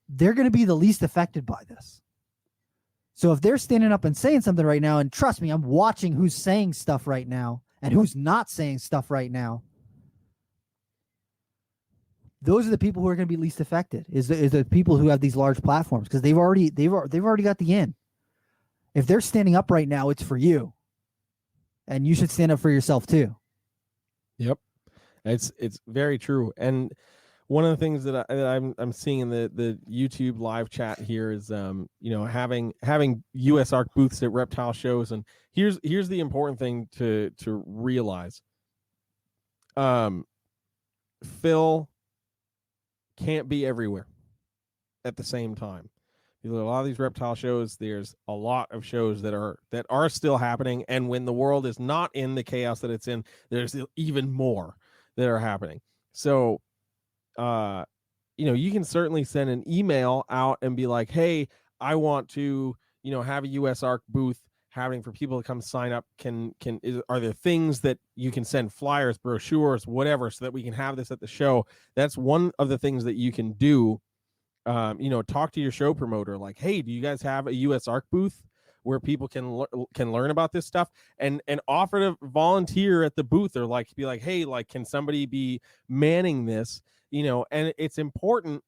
they're going to be the least affected by this. So if they're standing up and saying something right now, and trust me, I'm watching who's saying stuff right now and who's not saying stuff right now. Those are the people who are going to be least affected. Is the people who have these large platforms, because they've already got the in. If they're standing up right now, it's for you, and you should stand up for yourself too. Yep, it's very true. And one of the things that I'm seeing in the YouTube live chat here is having USARK booths at reptile shows. And here's the important thing to realize. Phil can't be everywhere at the same time. A lot of these reptile shows, there's a lot of shows that are still happening, and when the world is not in the chaos that it's in, there's even more that are happening. So you can certainly send an email out and be like, hey, I want to have a USARK booth happening for people to come sign up. Are there things that you can send, flyers, brochures, whatever, so that we can have this at the show? That's one of the things that you can do. Talk to your show promoter, like, hey, do you guys have a USARK booth where people can learn about this stuff, and offer to volunteer at the booth, or like be like, hey, like, can somebody be manning this? And it's important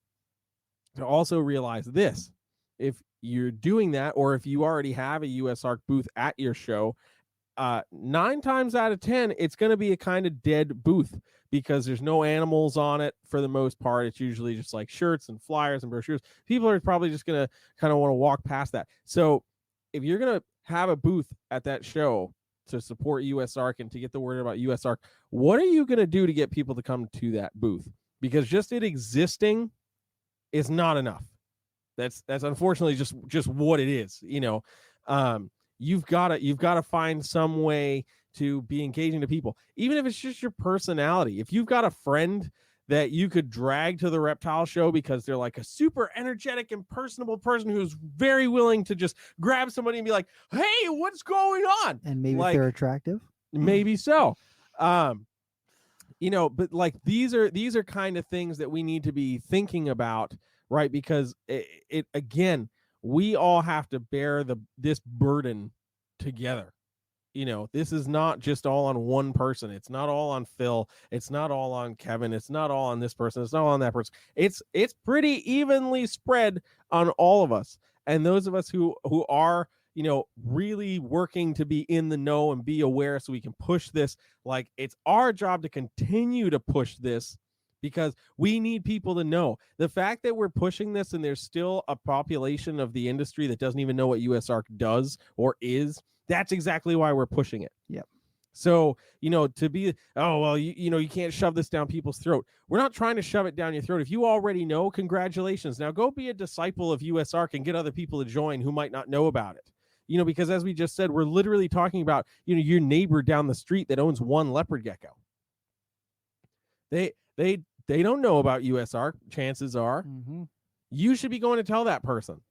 to also realize this: if you're doing that, or if you already have a USARK booth at your show, 9 times out of 10, it's going to be a kind of dead booth, because there's no animals on it for the most part. It's usually just like shirts and flyers and brochures. People are probably just going to kind of want to walk past that. So if you're going to have a booth at that show to support USARK and to get the word about USARK, what are you going to do to get people to come to that booth? Because just it existing is not enough. That's unfortunately just what it is. You've got to find some way to be engaging to people, even if it's just your personality. If you've got a friend that you could drag to the reptile show because they're like a super energetic and personable person who's very willing to just grab somebody and be like, hey, what's going on? And maybe if they're attractive, maybe so. But like these are kind of things that we need to be thinking about, right? Because it again, we all have to bear this burden together. This is not just all on one person. It's not all on Phil. It's not all on Kevin. It's not all on this person. It's not all on that person. It's pretty evenly spread on all of us. And those of us who are, really working to be in the know and be aware so we can push this, like, it's our job to continue to push this, because we need people to know. The fact that we're pushing this and there's still a population of the industry that doesn't even know what USARK does or is, that's exactly why we're pushing it. Yep. So, to be, oh, well, you can't shove this down people's throat. We're not trying to shove it down your throat. If you already know, congratulations. Now go be a disciple of USARK and get other people to join who might not know about it. Because as we just said, we're literally talking about, your neighbor down the street that owns one leopard gecko. They don't know about USARK, chances are. Mm-hmm. You should be going to tell that person.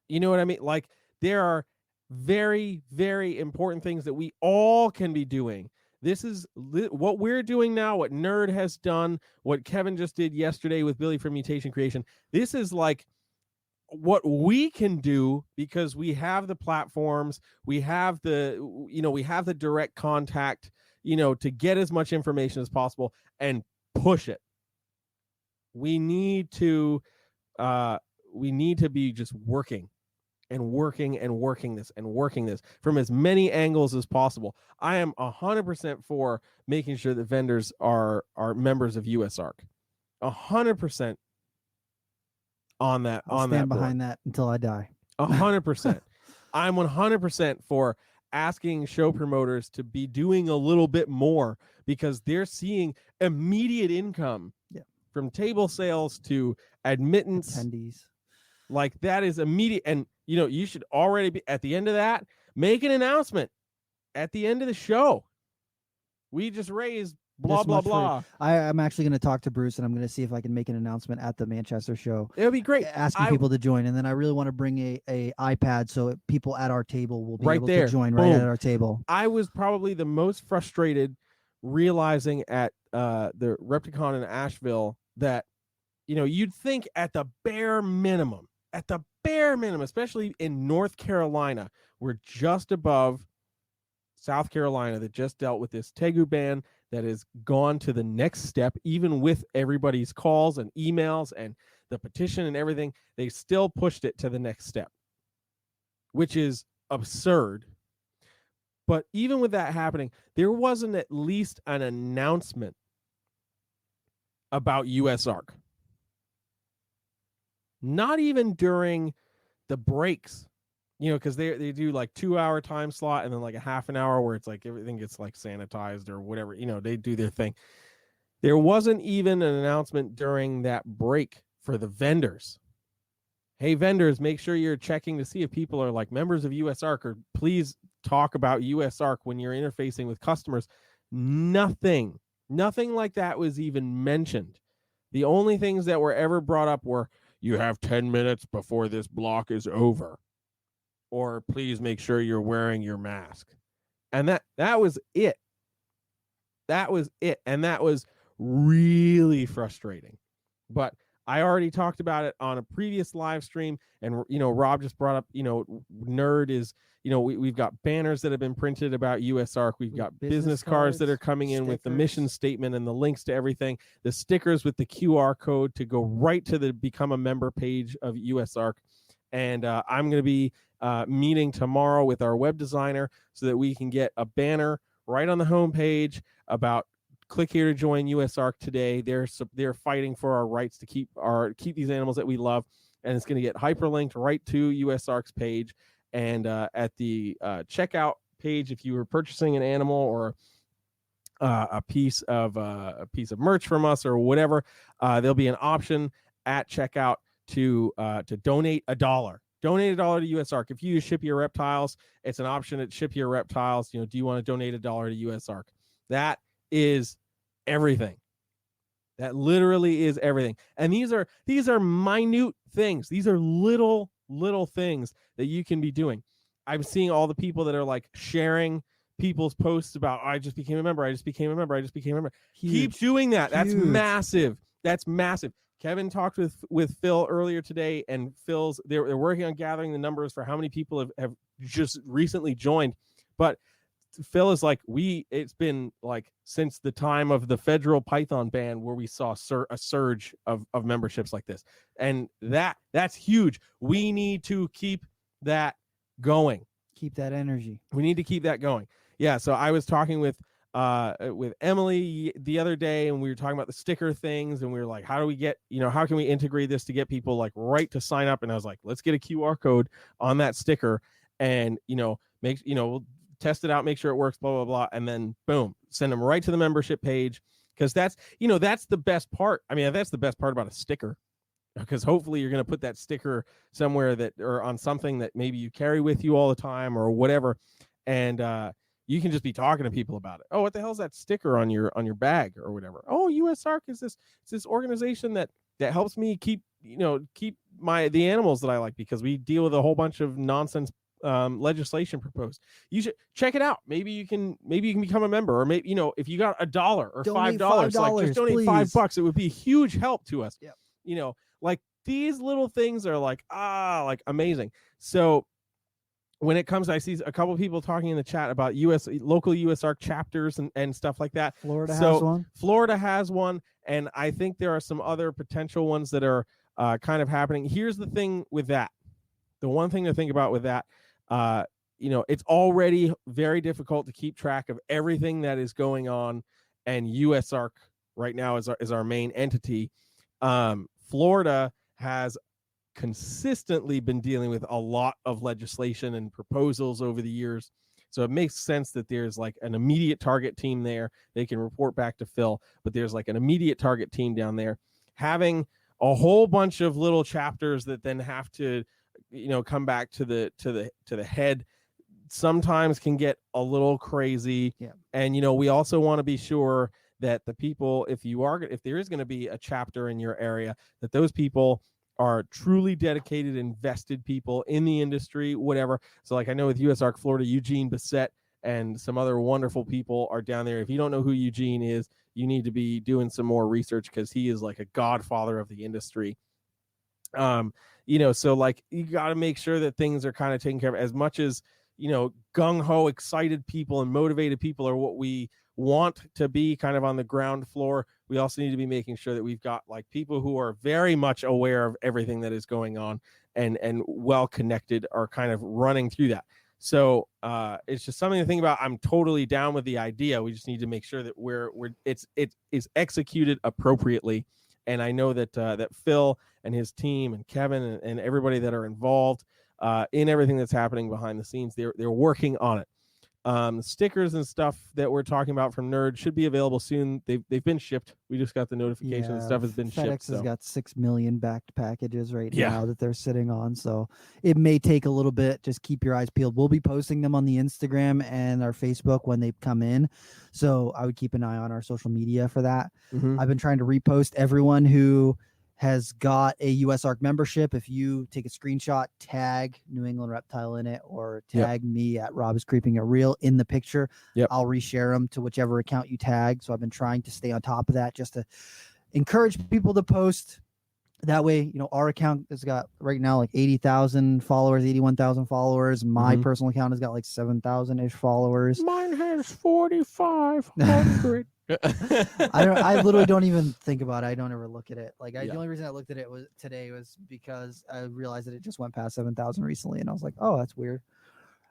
You know what I mean? Like, there are very, very important things that we all can be doing. This is what we're doing now, what Nerd has done, what Kevin just did yesterday with Billy from Mutation Creation. This is like what we can do, because we have the platforms, we have the direct contact, to get as much information as possible and push it. We need to be just working this from as many angles as possible. I am 100% for making sure that vendors are members of USARK. 100% on that. I'll stand behind that until I die. 100%. I'm 100% for asking show promoters to be doing a little bit more, because they're seeing immediate income from table sales to admittance. Attendees. Like that is immediate. And, you should already be at the end of that, make an announcement at the end of the show. We just raised blah, blah, blah. I'm actually going to talk to Bruce, and I'm going to see if I can make an announcement at the Manchester show. It would be great. Asking people to join. And then I really want to bring a iPad so people at our table will be right able there. to join Boom. right at our table. I was probably the most frustrated realizing at the Repticon in Asheville that, you'd think at the bare minimum, especially in North Carolina, we're just above South Carolina that just dealt with this Tegu ban that has gone to the next step, even with everybody's calls and emails and the petition and everything, they still pushed it to the next step, which is absurd. But even with that happening, there wasn't at least an announcement about USARK. Not even during the breaks, because they do like 2-hour time slot and then like a half an hour where it's like everything gets like sanitized or whatever, they do their thing. There wasn't even an announcement during that break for the vendors. Hey, vendors, make sure you're checking to see if people are like members of USARK, or please talk about USARK when you're interfacing with customers. Nothing like that was even mentioned. The only things that were ever brought up were, you have 10 minutes before this block is over, or please make sure you're wearing your mask. And that was it. And that was really frustrating. But I already talked about it on a previous live stream, and Rob just brought up, Nerd is, we've got banners that have been printed about USARK. We've got business cards that are coming in with the mission statement and the links to everything, the stickers with the QR code to go right to the become a member page of USARK. And I'm going to be meeting tomorrow with our web designer so that we can get a banner right on the homepage about click here to join USARK today. They're fighting for our rights to keep these animals that we love, and it's going to get hyperlinked right to USARK's page. And at the checkout page, if you were purchasing an animal or a piece of merch from us or whatever, there'll be an option at checkout to donate $1. Donate $1 to USARK. If you use Ship Your Reptiles, it's an option at Ship Your Reptiles. Do you want to donate $1 to USARK? That is everything. That literally is everything. And these are minute things. These are little things that you can be doing. I'm seeing all the people that are like sharing people's posts about, I just became a member. Huge. Keep doing that. Huge. That's massive. Kevin talked with Phil earlier today, and they're working on gathering the numbers for how many people have just recently joined. But Phil is like, it's been like since the time of the federal Python ban where we saw a surge of memberships like this. And that's huge. We need to keep that going. Keep that energy. We need to keep that going. Yeah. So I was talking with Emily the other day, and we were talking about the sticker things, and we were like, how do we get, how can we integrate this to get people like right to sign up? And I was like, let's get a QR code on that sticker and, we'll test it out, make sure it works, blah, blah, blah. And then boom, send them right to the membership page. Cause that's the best part. I mean, that's the best part about a sticker, because hopefully you're going to put that sticker somewhere or on something that maybe you carry with you all the time or whatever. And, you can just be talking to people about it. Oh, what the hell is that sticker on your bag or whatever? Oh, USARK is this organization that helps me keep the animals that I like, because we deal with a whole bunch of nonsense legislation proposed. You should check it out. Maybe you can become a member, or maybe if you got $1 or $5, like just donate please. $5. It would be a huge help to us. Yep. Like these little things are like amazing. So when it comes, I see a couple of people talking in the chat about local USARK chapters and stuff like that. Florida has one, and I think there are some other potential ones that are kind of happening. Here's the thing with that. The one thing to think about with that, it's already very difficult to keep track of everything that is going on, and USARK right now is our main entity. Florida has consistently been dealing with a lot of legislation and proposals over the years, so it makes sense that there's like an immediate target team there. They can report back to Phil, but there's like an immediate target team down there. having a whole bunch of little chapters that then have to, come back to the head sometimes can get a little crazy. Yeah. And we also want to be sure that the people, if there is going to be a chapter in your area, that those people are truly dedicated, invested people in the industry, whatever. So like I know with USARK Florida, Eugene Bissett and some other wonderful people are down there. If you don't know who Eugene is, you need to be doing some more research, because he is like a godfather of the industry. So like you got to make sure that things are kind of taken care of. As much as gung-ho excited people and motivated people are what we want to be kind of on the ground floor, we also need to be making sure that we've got like people who are very much aware of everything that is going on and well connected are kind of running through that. So it's just something to think about. I'm totally down with the idea. We just need to make sure that it is executed appropriately. And I know that that Phil and his team and Kevin and everybody that are involved in everything that's happening behind the scenes, they're working on it. Stickers and stuff that we're talking about from Nerd should be available soon. They've been shipped. We just got the notification. The stuff has been shipped. FedEx has got 6 million backed packages right now that they're sitting on. So it may take a little bit. Just keep your eyes peeled. We'll be posting them on the Instagram and our Facebook when they come in. So I would keep an eye on our social media for that. Mm-hmm. I've been trying to repost everyone who has got a USARK membership. If you take a screenshot, tag New England Reptile in it, or tag me at Rob is Creeping It Real in the picture, I'll reshare them to whichever account you tag. So I've been trying to stay on top of that just to encourage people to post. That way, our account has got right now like 80,000 followers, 81,000 followers. My personal account has got like 7,000-ish followers. Mine has 4,500. I literally don't even think about it. I don't ever look at it. The only reason I looked at it today was because I realized that it just went past 7,000 recently, and I was like, oh, that's weird.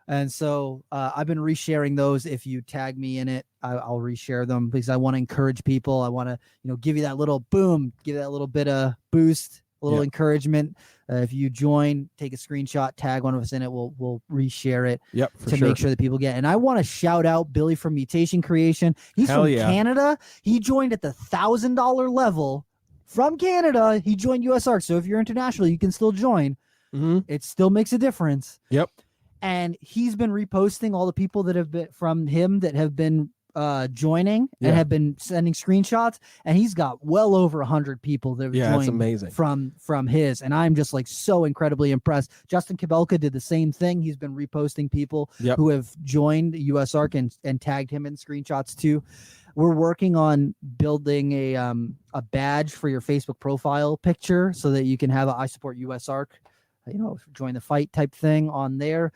And so I've been resharing those. If you tag me in it, I'll reshare them because I want to encourage people. I want to, give you that little boom, give you that little bit of boost, a little encouragement. If you join, take a screenshot, tag one of us in it. We'll reshare it to make sure that people get. And I want to shout out Billy from Mutation Creation. He's from Canada. He joined at the $1,000 level from Canada. He joined USARK. So if you're international, you can still join. It still makes a difference. Yep. And he's been reposting all the people that have been from him that have been joining and have been sending screenshots, and he's got well over 100 people that have joined that's amazing. from his, and I'm just like so incredibly impressed. Justin Kabelka did the same thing. He's been reposting people who have joined USARK and tagged him in screenshots too. We're working on building a badge for your Facebook profile picture so that you can have I support USARK, join the fight type thing on there.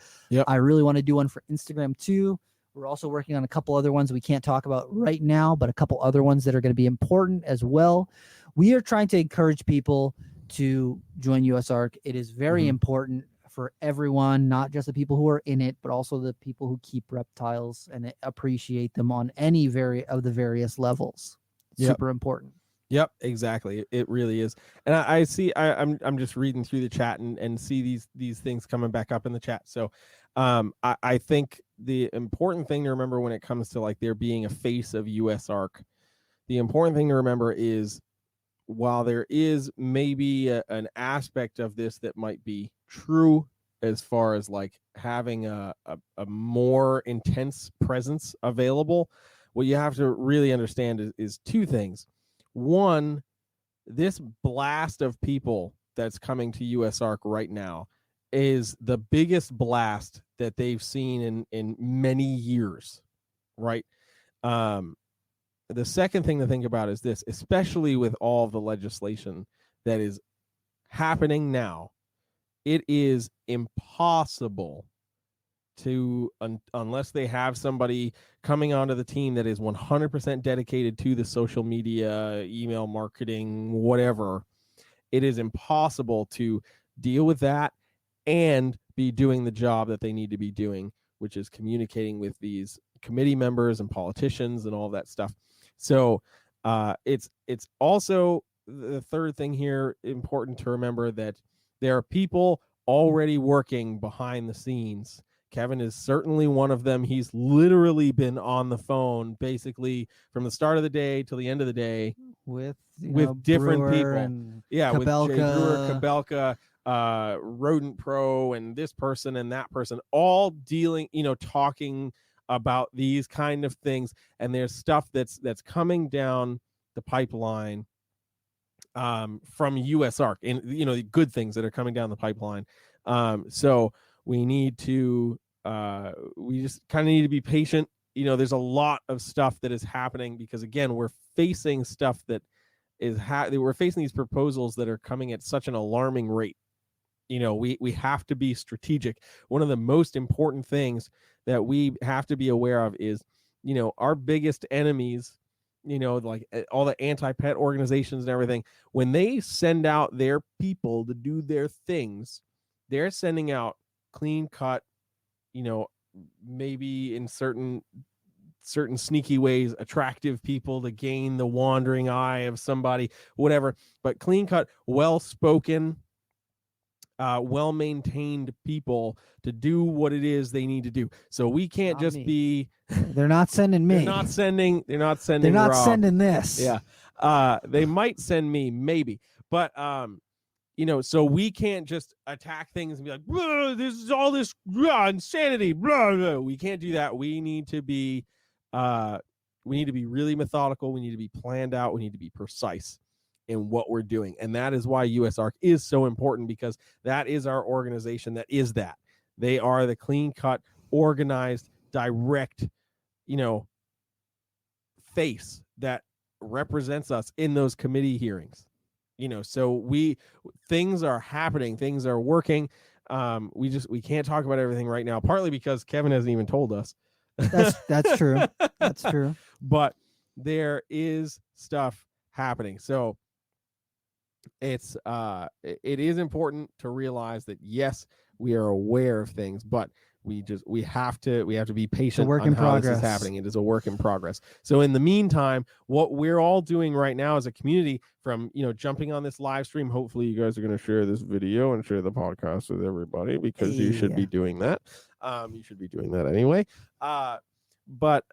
I really want to do one for Instagram too. We're also working on a couple other ones we can't talk about right now, but a couple other ones that are going to be important as well. We are trying to encourage people to join USARK. It is very important for everyone, not just the people who are in it, but also the people who keep reptiles and appreciate them on any of the various levels. Super important. Yep, exactly. It really is. And I see, I'm just reading through the chat and see these things coming back up in the chat. So I think the important thing to remember when it comes to like there being a face of USARK, the important thing to remember is while there is maybe an aspect of this that might be true as far as like having a more intense presence available, what you have to really understand is two things. One, this blast of people that's coming to USARK right now is the biggest blast that they've seen in many years, right? The second thing to think about is this, especially with all the legislation that is happening now, it is impossible to, unless they have somebody coming onto the team that is 100% dedicated to the social media, email marketing, whatever, it is impossible to deal with that and be doing the job that they need to be doing, which is communicating with these committee members and politicians and all that stuff. So it's also the third thing here important to remember that there are people already working behind the scenes, Kevin is certainly one of them. He's literally been on the phone basically from the start of the day till the end of the day with different Brewer people. and Yeah, Kabelka. with Jay Brewer, Kabelka, Rodent Pro, and this person and that person, all dealing, talking about these kind of things. And there's stuff that's coming down the pipeline from USARK, and the good things that are coming down the pipeline. So we need to we just kind of need to be patient. There's a lot of stuff that is happening because, again, we're facing stuff that is we're facing these proposals that are coming at such an alarming rate. We have to be strategic. One of the most important things that we have to be aware of is, our biggest enemies, like all the anti-pet organizations and everything, when they send out their people to do their things, they're sending out clean cut, maybe in certain sneaky ways, attractive people to gain the wandering eye of somebody, whatever, but clean cut, well-spoken, well-maintained people to do what it is they need to do. So we can't Not just me. be they're not sending me. They're not sending They're not Rob. sending this. Yeah. They might send me, maybe. But so we can't just attack things and be like, this is all this insanity. Blah, blah. We can't do that. We need to be really methodical. We need to be planned out. We need to be precise in what we're doing. And that is why USARK is so important, because that is our organization. That is that. They are the clean cut, organized, direct, face that represents us in those committee hearings. So things are happening, things are working. We can't talk about everything right now, partly because Kevin hasn't even told us. That's true. That's true. But there is stuff happening. So it is important to realize that, yes, we are aware of things, but we have to be patient on how this is happening. It is a work in progress. So in the meantime, what we're all doing right now as a community, from jumping on this live stream, hopefully you guys are going to share this video and share the podcast with everybody, because you should be doing that. You should be doing that anyway. But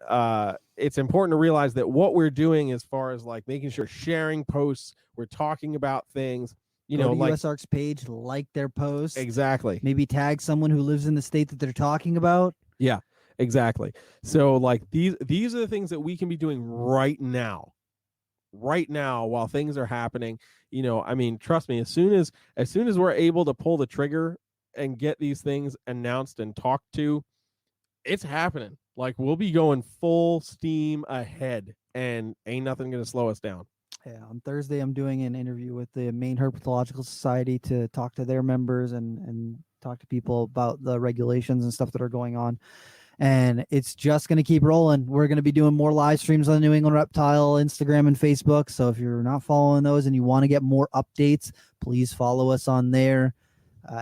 it's important to realize that what we're doing, as far as like making sure sharing posts, we're talking about things, Go to USARK's page, like their post. Exactly. Maybe tag someone who lives in the state that they're talking about. Yeah, exactly. So like these are the things that we can be doing right now while things are happening. I mean, trust me, as soon as we're able to pull the trigger and get these things announced and talked to, it's happening. Like, we'll be going full steam ahead, and ain't nothing going to slow us down. Yeah, on Thursday, I'm doing an interview with the Maine Herpetological Society to talk to their members and talk to people about the regulations and stuff that are going on. And it's just going to keep rolling. We're going to be doing more live streams on New England Reptile, Instagram, and Facebook. So if you're not following those and you want to get more updates, please follow us on there.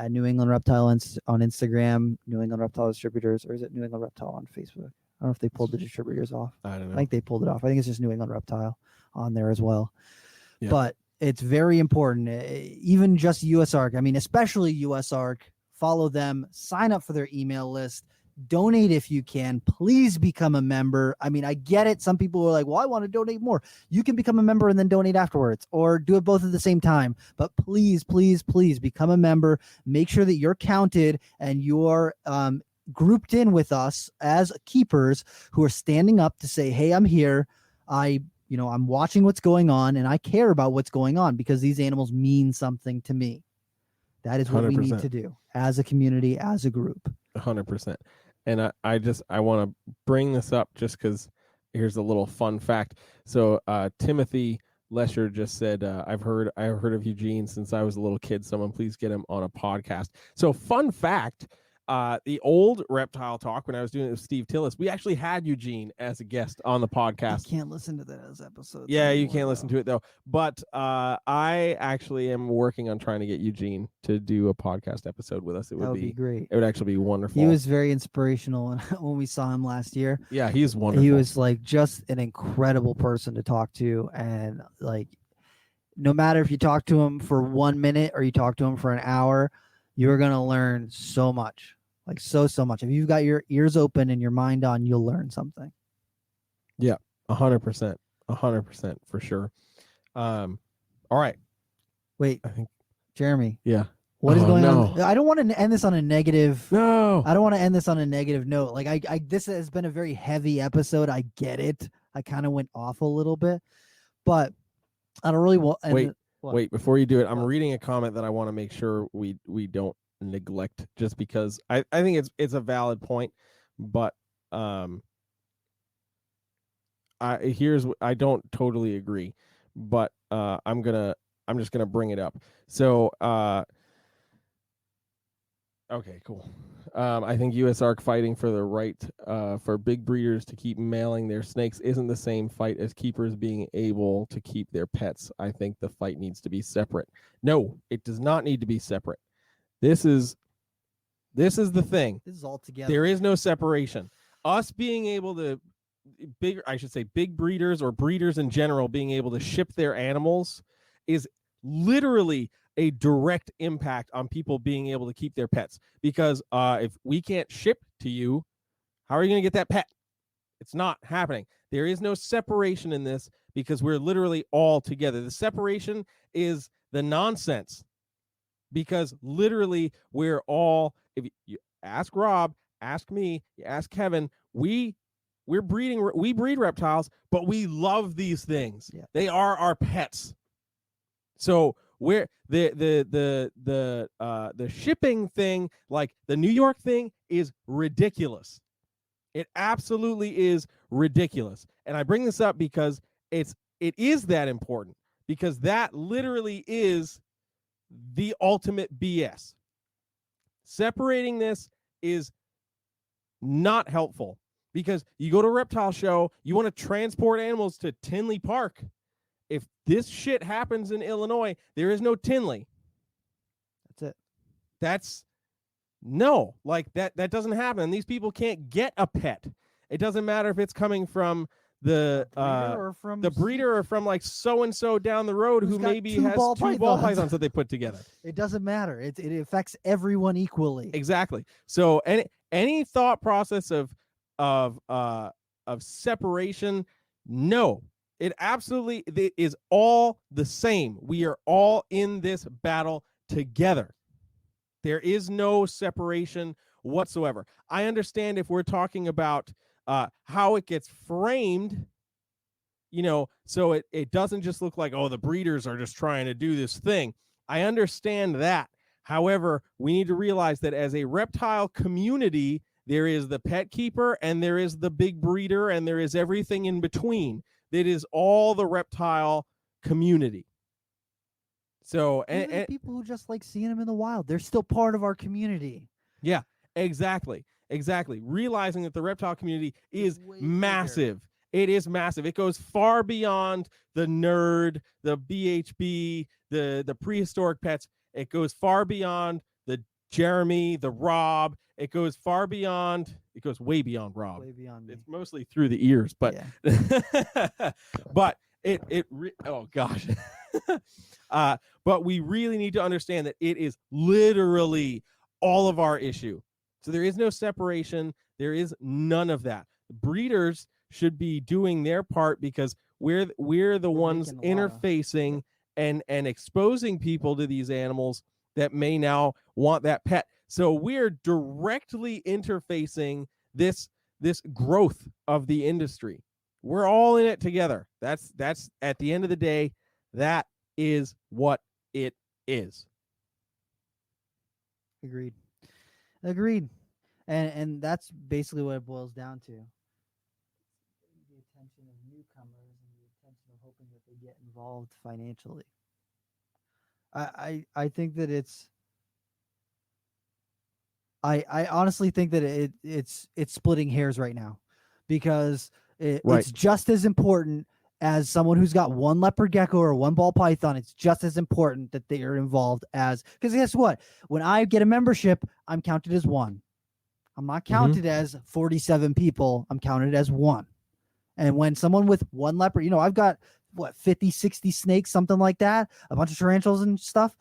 New England Reptile on Instagram, New England Reptile Distributors, or is it New England Reptile on Facebook? I don't know if they pulled the distributors off. I don't know. I think they pulled it off. I think it's just New England Reptile on there as well. Yeah. But it's very important, even just USARK. I mean, especially USARK. Follow them, sign up for their email list, donate if you can. Please become a member. I mean, I get it. Some people are like, well, I want to donate more. You can become a member and then donate afterwards, or do it both at the same time. But please, please, please become a member. Make sure that you're counted and you're grouped in with us as keepers who are standing up to say, hey, I'm here. I'm watching what's going on, and I care about what's going on because these animals mean something to me. That is what 100%. we need to do as a community, as a group. 100%. And I want to bring this up just because here's a little fun fact. So Timothy Lesher just said, I've heard of Eugene since I was a little kid. Someone please get him on a podcast. So fun fact, the old Reptile Talk, when I was doing it with Steve Tillis, we actually had Eugene as a guest on the podcast. You can't listen to those episodes. Yeah, you can't listen to it though. But I actually am working on trying to get Eugene to do a podcast episode with us. It would be great. It would actually be wonderful. He was very inspirational when we saw him last year. Yeah, he's wonderful. He was like just an incredible person to talk to, and like no matter if you talk to him for 1 minute or you talk to him for an hour, you're gonna learn so much. Like so much. If you've got your ears open and your mind on, you'll learn something. Yeah, 100%, 100% for sure. All right. Wait, I think Jeremy. Yeah. What is going on? I don't want to end this on a negative. No. I don't want to end this on a negative note. Like I this has been a very heavy episode. I get it. I kind of went off a little bit, but I don't really want. Wait, before you do it, I'm reading a comment that I want to make sure we don't neglect, just because I think it's a valid point, but I don't totally agree, but I'm just gonna bring it up. So okay, cool. I think USARK fighting for the right for big breeders to keep mailing their snakes isn't the same fight as keepers being able to keep their pets. I think the fight needs to be separate. No, it does not need to be separate. This is the thing. This is all together. There is no separation. Us being able to big breeders or breeders in general being able to ship their animals is literally a direct impact on people being able to keep their pets, because if we can't ship to you, how are you going to get that pet? It's not happening. There is no separation in this, because we're literally all together. The separation is the nonsense, because literally we're all, if you ask Rob, ask me, you ask Kevin, we breed reptiles, but we love these things. Yeah. They are our pets. So where the shipping thing, like the New York thing, is ridiculous. It absolutely is ridiculous. And I bring this up because it is that important, because that literally is the ultimate BS. Separating this is not helpful, because you go to a reptile show, you want to transport animals to Tinley Park. If this shit happens in Illinois, there is no Tinley. That's it. Like that doesn't happen. These people can't get a pet. It doesn't matter if it's coming from the breeder or from like so and so down the road who maybe has two ball pythons that they put together. It doesn't matter. It affects everyone equally. Exactly. So any thought process of separation, no. It absolutely is all the same. We are all in this battle together. There is no separation whatsoever. I understand if we're talking about how it gets framed, so it doesn't just look like, oh, the breeders are just trying to do this thing. I understand that. However, we need to realize that as a reptile community, there is the pet keeper and there is the big breeder and there is everything in between. That is all the reptile community. So and people who just like seeing them in the wild, they're still part of our community. Yeah, exactly. Realizing that the reptile community is massive. Bigger. It is massive. It goes far beyond the nerd, the BHB, the prehistoric pets. It goes far beyond the Jeremy, the Rob. It goes far beyond. It goes way beyond Rob. Way beyond me. It's mostly through the ears, but yeah. But oh gosh. But we really need to understand that it is literally all of our issue. So there is no separation. There is none of that. Breeders should be doing their part, because we're the ones interfacing and exposing people to these animals that may now want that pet. So we're directly interfacing this growth of the industry. We're all in it together. That's at the end of the day, that is what it is. Agreed. And that's basically what it boils down to. The attention of newcomers and the attention of hoping that they get involved financially. I think that it's I honestly think that it's splitting hairs right now, because it's just as important as someone who's got one leopard gecko or one ball python. It's just as important that they are involved as, because guess what? When I get a membership, I'm counted as one. I'm not counted as 47 people. I'm counted as one. And when someone with one leopard, I've got 50, 60 snakes, something like that, a bunch of tarantulas and stuff,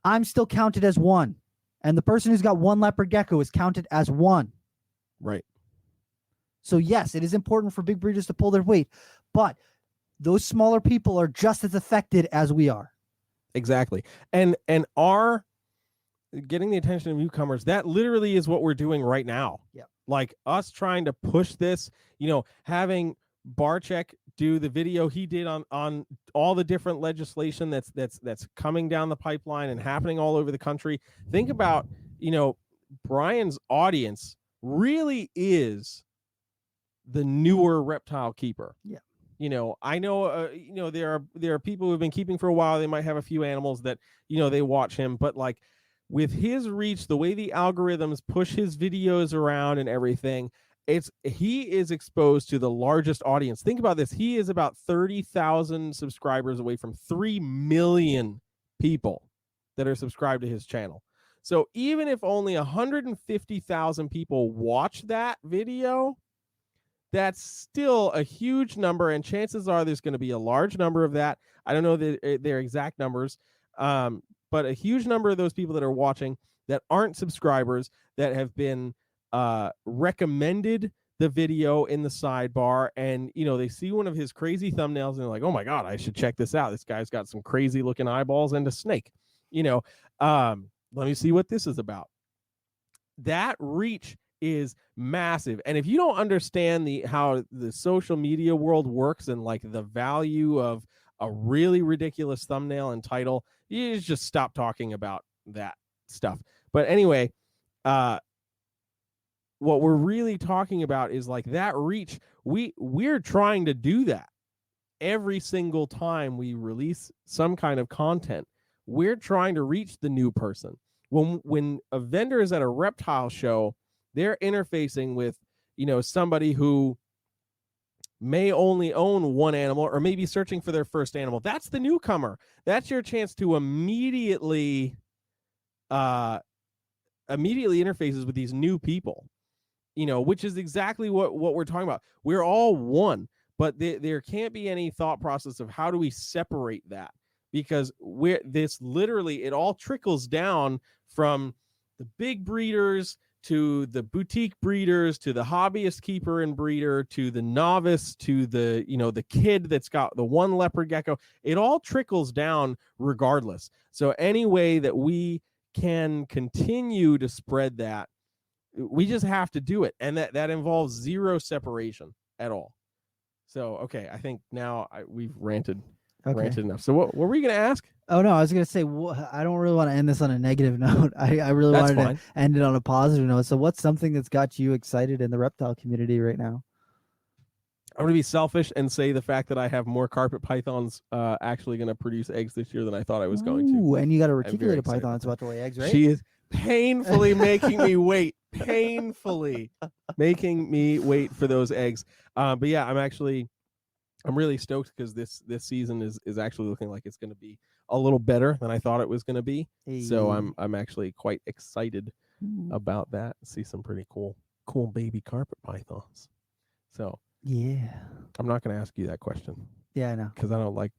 I'm still counted as one. And the person who's got one leopard gecko is counted as one. Right. So yes, it is important for big breeders to pull their weight, but those smaller people are just as affected as we are. Exactly. And our getting the attention of newcomers, that literally is what we're doing right now. Yeah. Like us trying to push this, having Barczyk do the video he did on all the different legislation that's coming down the pipeline and happening all over the country. Think about, Brian's audience really is the newer reptile keeper. Yeah. I know, there are people who've been keeping for a while. They might have a few animals that, they watch him, but like with his reach, the way the algorithms push his videos around and everything, he is exposed to the largest audience. Think about this. He is about 30,000 subscribers away from 3 million people that are subscribed to his channel. So even if only 150,000 people watch that video, that's still a huge number, and chances are there's going to be a large number of that. I don't know their exact numbers, but a huge number of those people that are watching that aren't subscribers that have been recommended the video in the sidebar, and they see one of his crazy thumbnails and they're like, oh my god, I should check this out. This guy's got some crazy looking eyeballs and a snake. Let me see what this is about. That reach is massive. And if you don't understand how the social media world works and like the value of a really ridiculous thumbnail and title, you just stop talking about that stuff. But anyway, what we're really talking about is like that reach. We're trying to do that every single time we release some kind of content. We're trying to reach the new person. When a vendor is at a reptile show, they're interfacing with, somebody who may only own one animal or maybe searching for their first animal. That's the newcomer. That's your chance to immediately interfaces with these new people, which is exactly what we're talking about. We're all one, but there can't be any thought process of how do we separate that, because it all trickles down from the big breeders to the boutique breeders, to the hobbyist keeper and breeder, to the novice, to the, the kid that's got the one leopard gecko. It all trickles down regardless. So any way that we can continue to spread that, we just have to do it. And that involves zero separation at all. So, okay, I think now we've ranted enough. So what were we going to ask? Oh, no, I was going to say, I don't really want to end this on a negative note. I really wanted to end it on a positive note. So what's something that's got you excited in the reptile community right now? I'm going to be selfish and say the fact that I have more carpet pythons actually going to produce eggs this year than I thought I was going to. And you got a reticulated python that's about to lay eggs, right? She is painfully making me wait. Painfully making me wait for those eggs. But yeah, I'm really stoked because this season is actually looking like it's going to be a little better than I thought it was going to be. Hey. So I'm actually quite excited about that. See some pretty cool baby carpet pythons. So yeah, I'm not going to ask you that question. Yeah, I know, because I don't like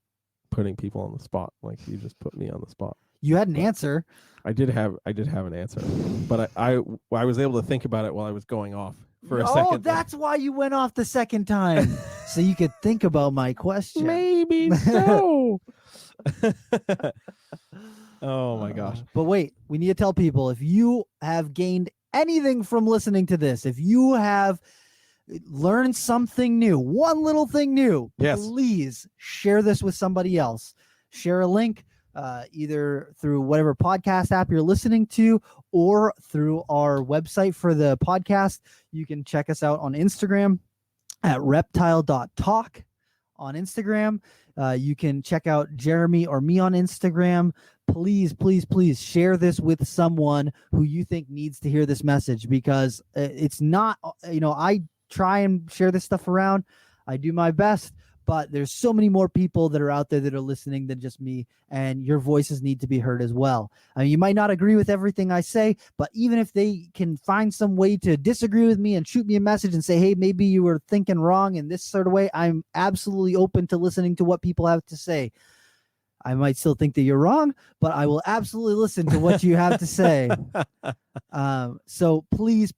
putting people on the spot. Like you just put me on the spot. You had an answer. I did have an answer, but I was able to think about it while I was going off for a second. Oh, that's why you went off the second time, so you could think about my question. Maybe so. Oh my gosh. But wait, we need to tell people, if you have gained anything from listening to this, if you have learned something new, one little thing new, yes, please share this with somebody else. Share a link, either through whatever podcast app you're listening to or through our website for the podcast. You can check us out on Instagram at reptile.talk on Instagram. You can check out Jeremy or me on Instagram. Please, please, please share this with someone who you think needs to hear this message, because it's not, I try and share this stuff around. I do my best, but there's so many more people that are out there that are listening than just me, and your voices need to be heard as well. I mean, you might not agree with everything I say, but even if they can find some way to disagree with me and shoot me a message and say, hey, maybe you were thinking wrong in this sort of way, I'm absolutely open to listening to what people have to say. I might still think that you're wrong, but I will absolutely listen to what you have to say. So please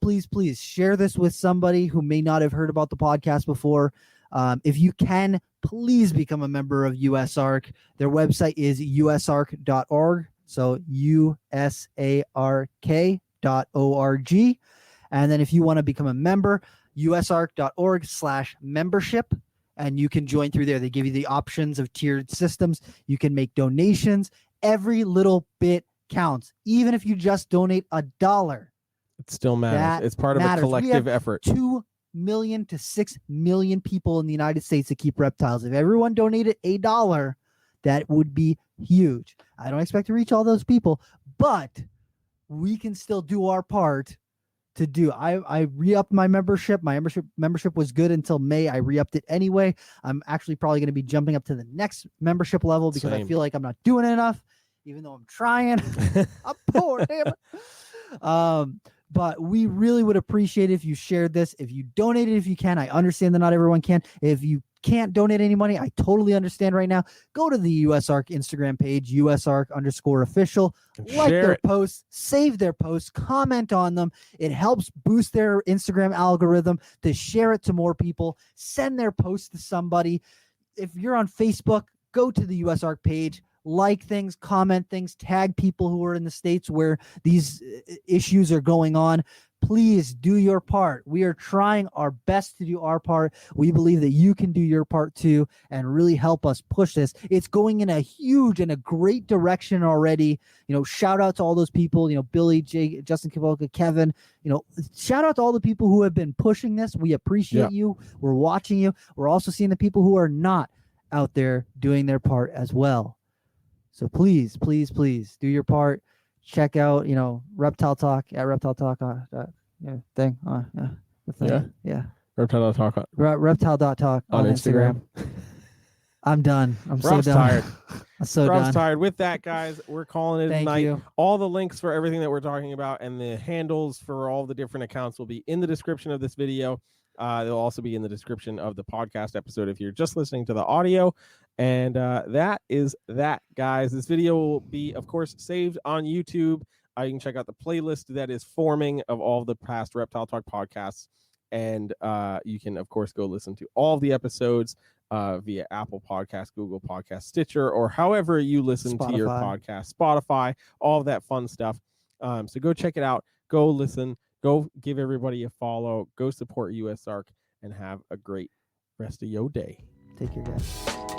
share this with somebody who may not have heard about the podcast before. If you can, please become a member of USARK. Their website is usark.org. So USARK.org. And then if you want to become a member, usark.org/membership. And you can join through there. They give you the options of tiered systems. You can make donations. Every little bit counts. Even if you just donate $1, it still matters. It's part of a collective effort. 2 million to 6 million people in the United States that keep reptiles. If everyone donated $1, that would be huge. I don't expect to reach all those people, but we can still do our part to do. I re-upped my membership. My membership was good until May. I re-upped it anyway. I'm actually probably going to be jumping up to the next membership level because I feel like I'm not doing enough, even though I'm trying. I'm poor, damn it. But we really would appreciate it if you shared this. If you donated, if you can. I understand that not everyone can. If you can't donate any money, I totally understand right now. Go to the USARK Instagram page, USARK_official. Like their posts, save their posts, comment on them. It helps boost their Instagram algorithm to share it to more people. Send their posts to somebody. If you're on Facebook, go to the USARK page. Like things, comment things, tag people who are in the states where these issues are going on. Please do your part. We are trying our best to do our part. We believe that you can do your part too and really help us push this. It's going in a huge and a great direction already. Shout out to all those people, Billy, Jake, Justin Kivolka, Kevin, shout out to all the people who have been pushing this. We appreciate you. We're watching you. We're also seeing the people who are not out there doing their part as well. So please do your part. Check out, Reptile Talk at Reptile Talk thing. Reptile Talk. Reptile.talk on Instagram. I'm done. I'm so done. Tired. I'm so Rob's done. tired. With that, guys, we're calling it a night. You. All the links for everything that we're talking about and the handles for all the different accounts will be in the description of this video. They'll also be in the description of the podcast episode if you're just listening to the audio. And that is that, guys. This video will be, of course, saved on YouTube. You can check out the playlist that is forming of all the past Reptile Talk podcasts. And you can, of course, go listen to all the episodes via Apple Podcasts, Google Podcasts, Stitcher, or however you listen to your podcast, Spotify, all of that fun stuff. So go check it out. Go listen. Go give everybody a follow. Go support USARK and have a great rest of your day. Take care, guys.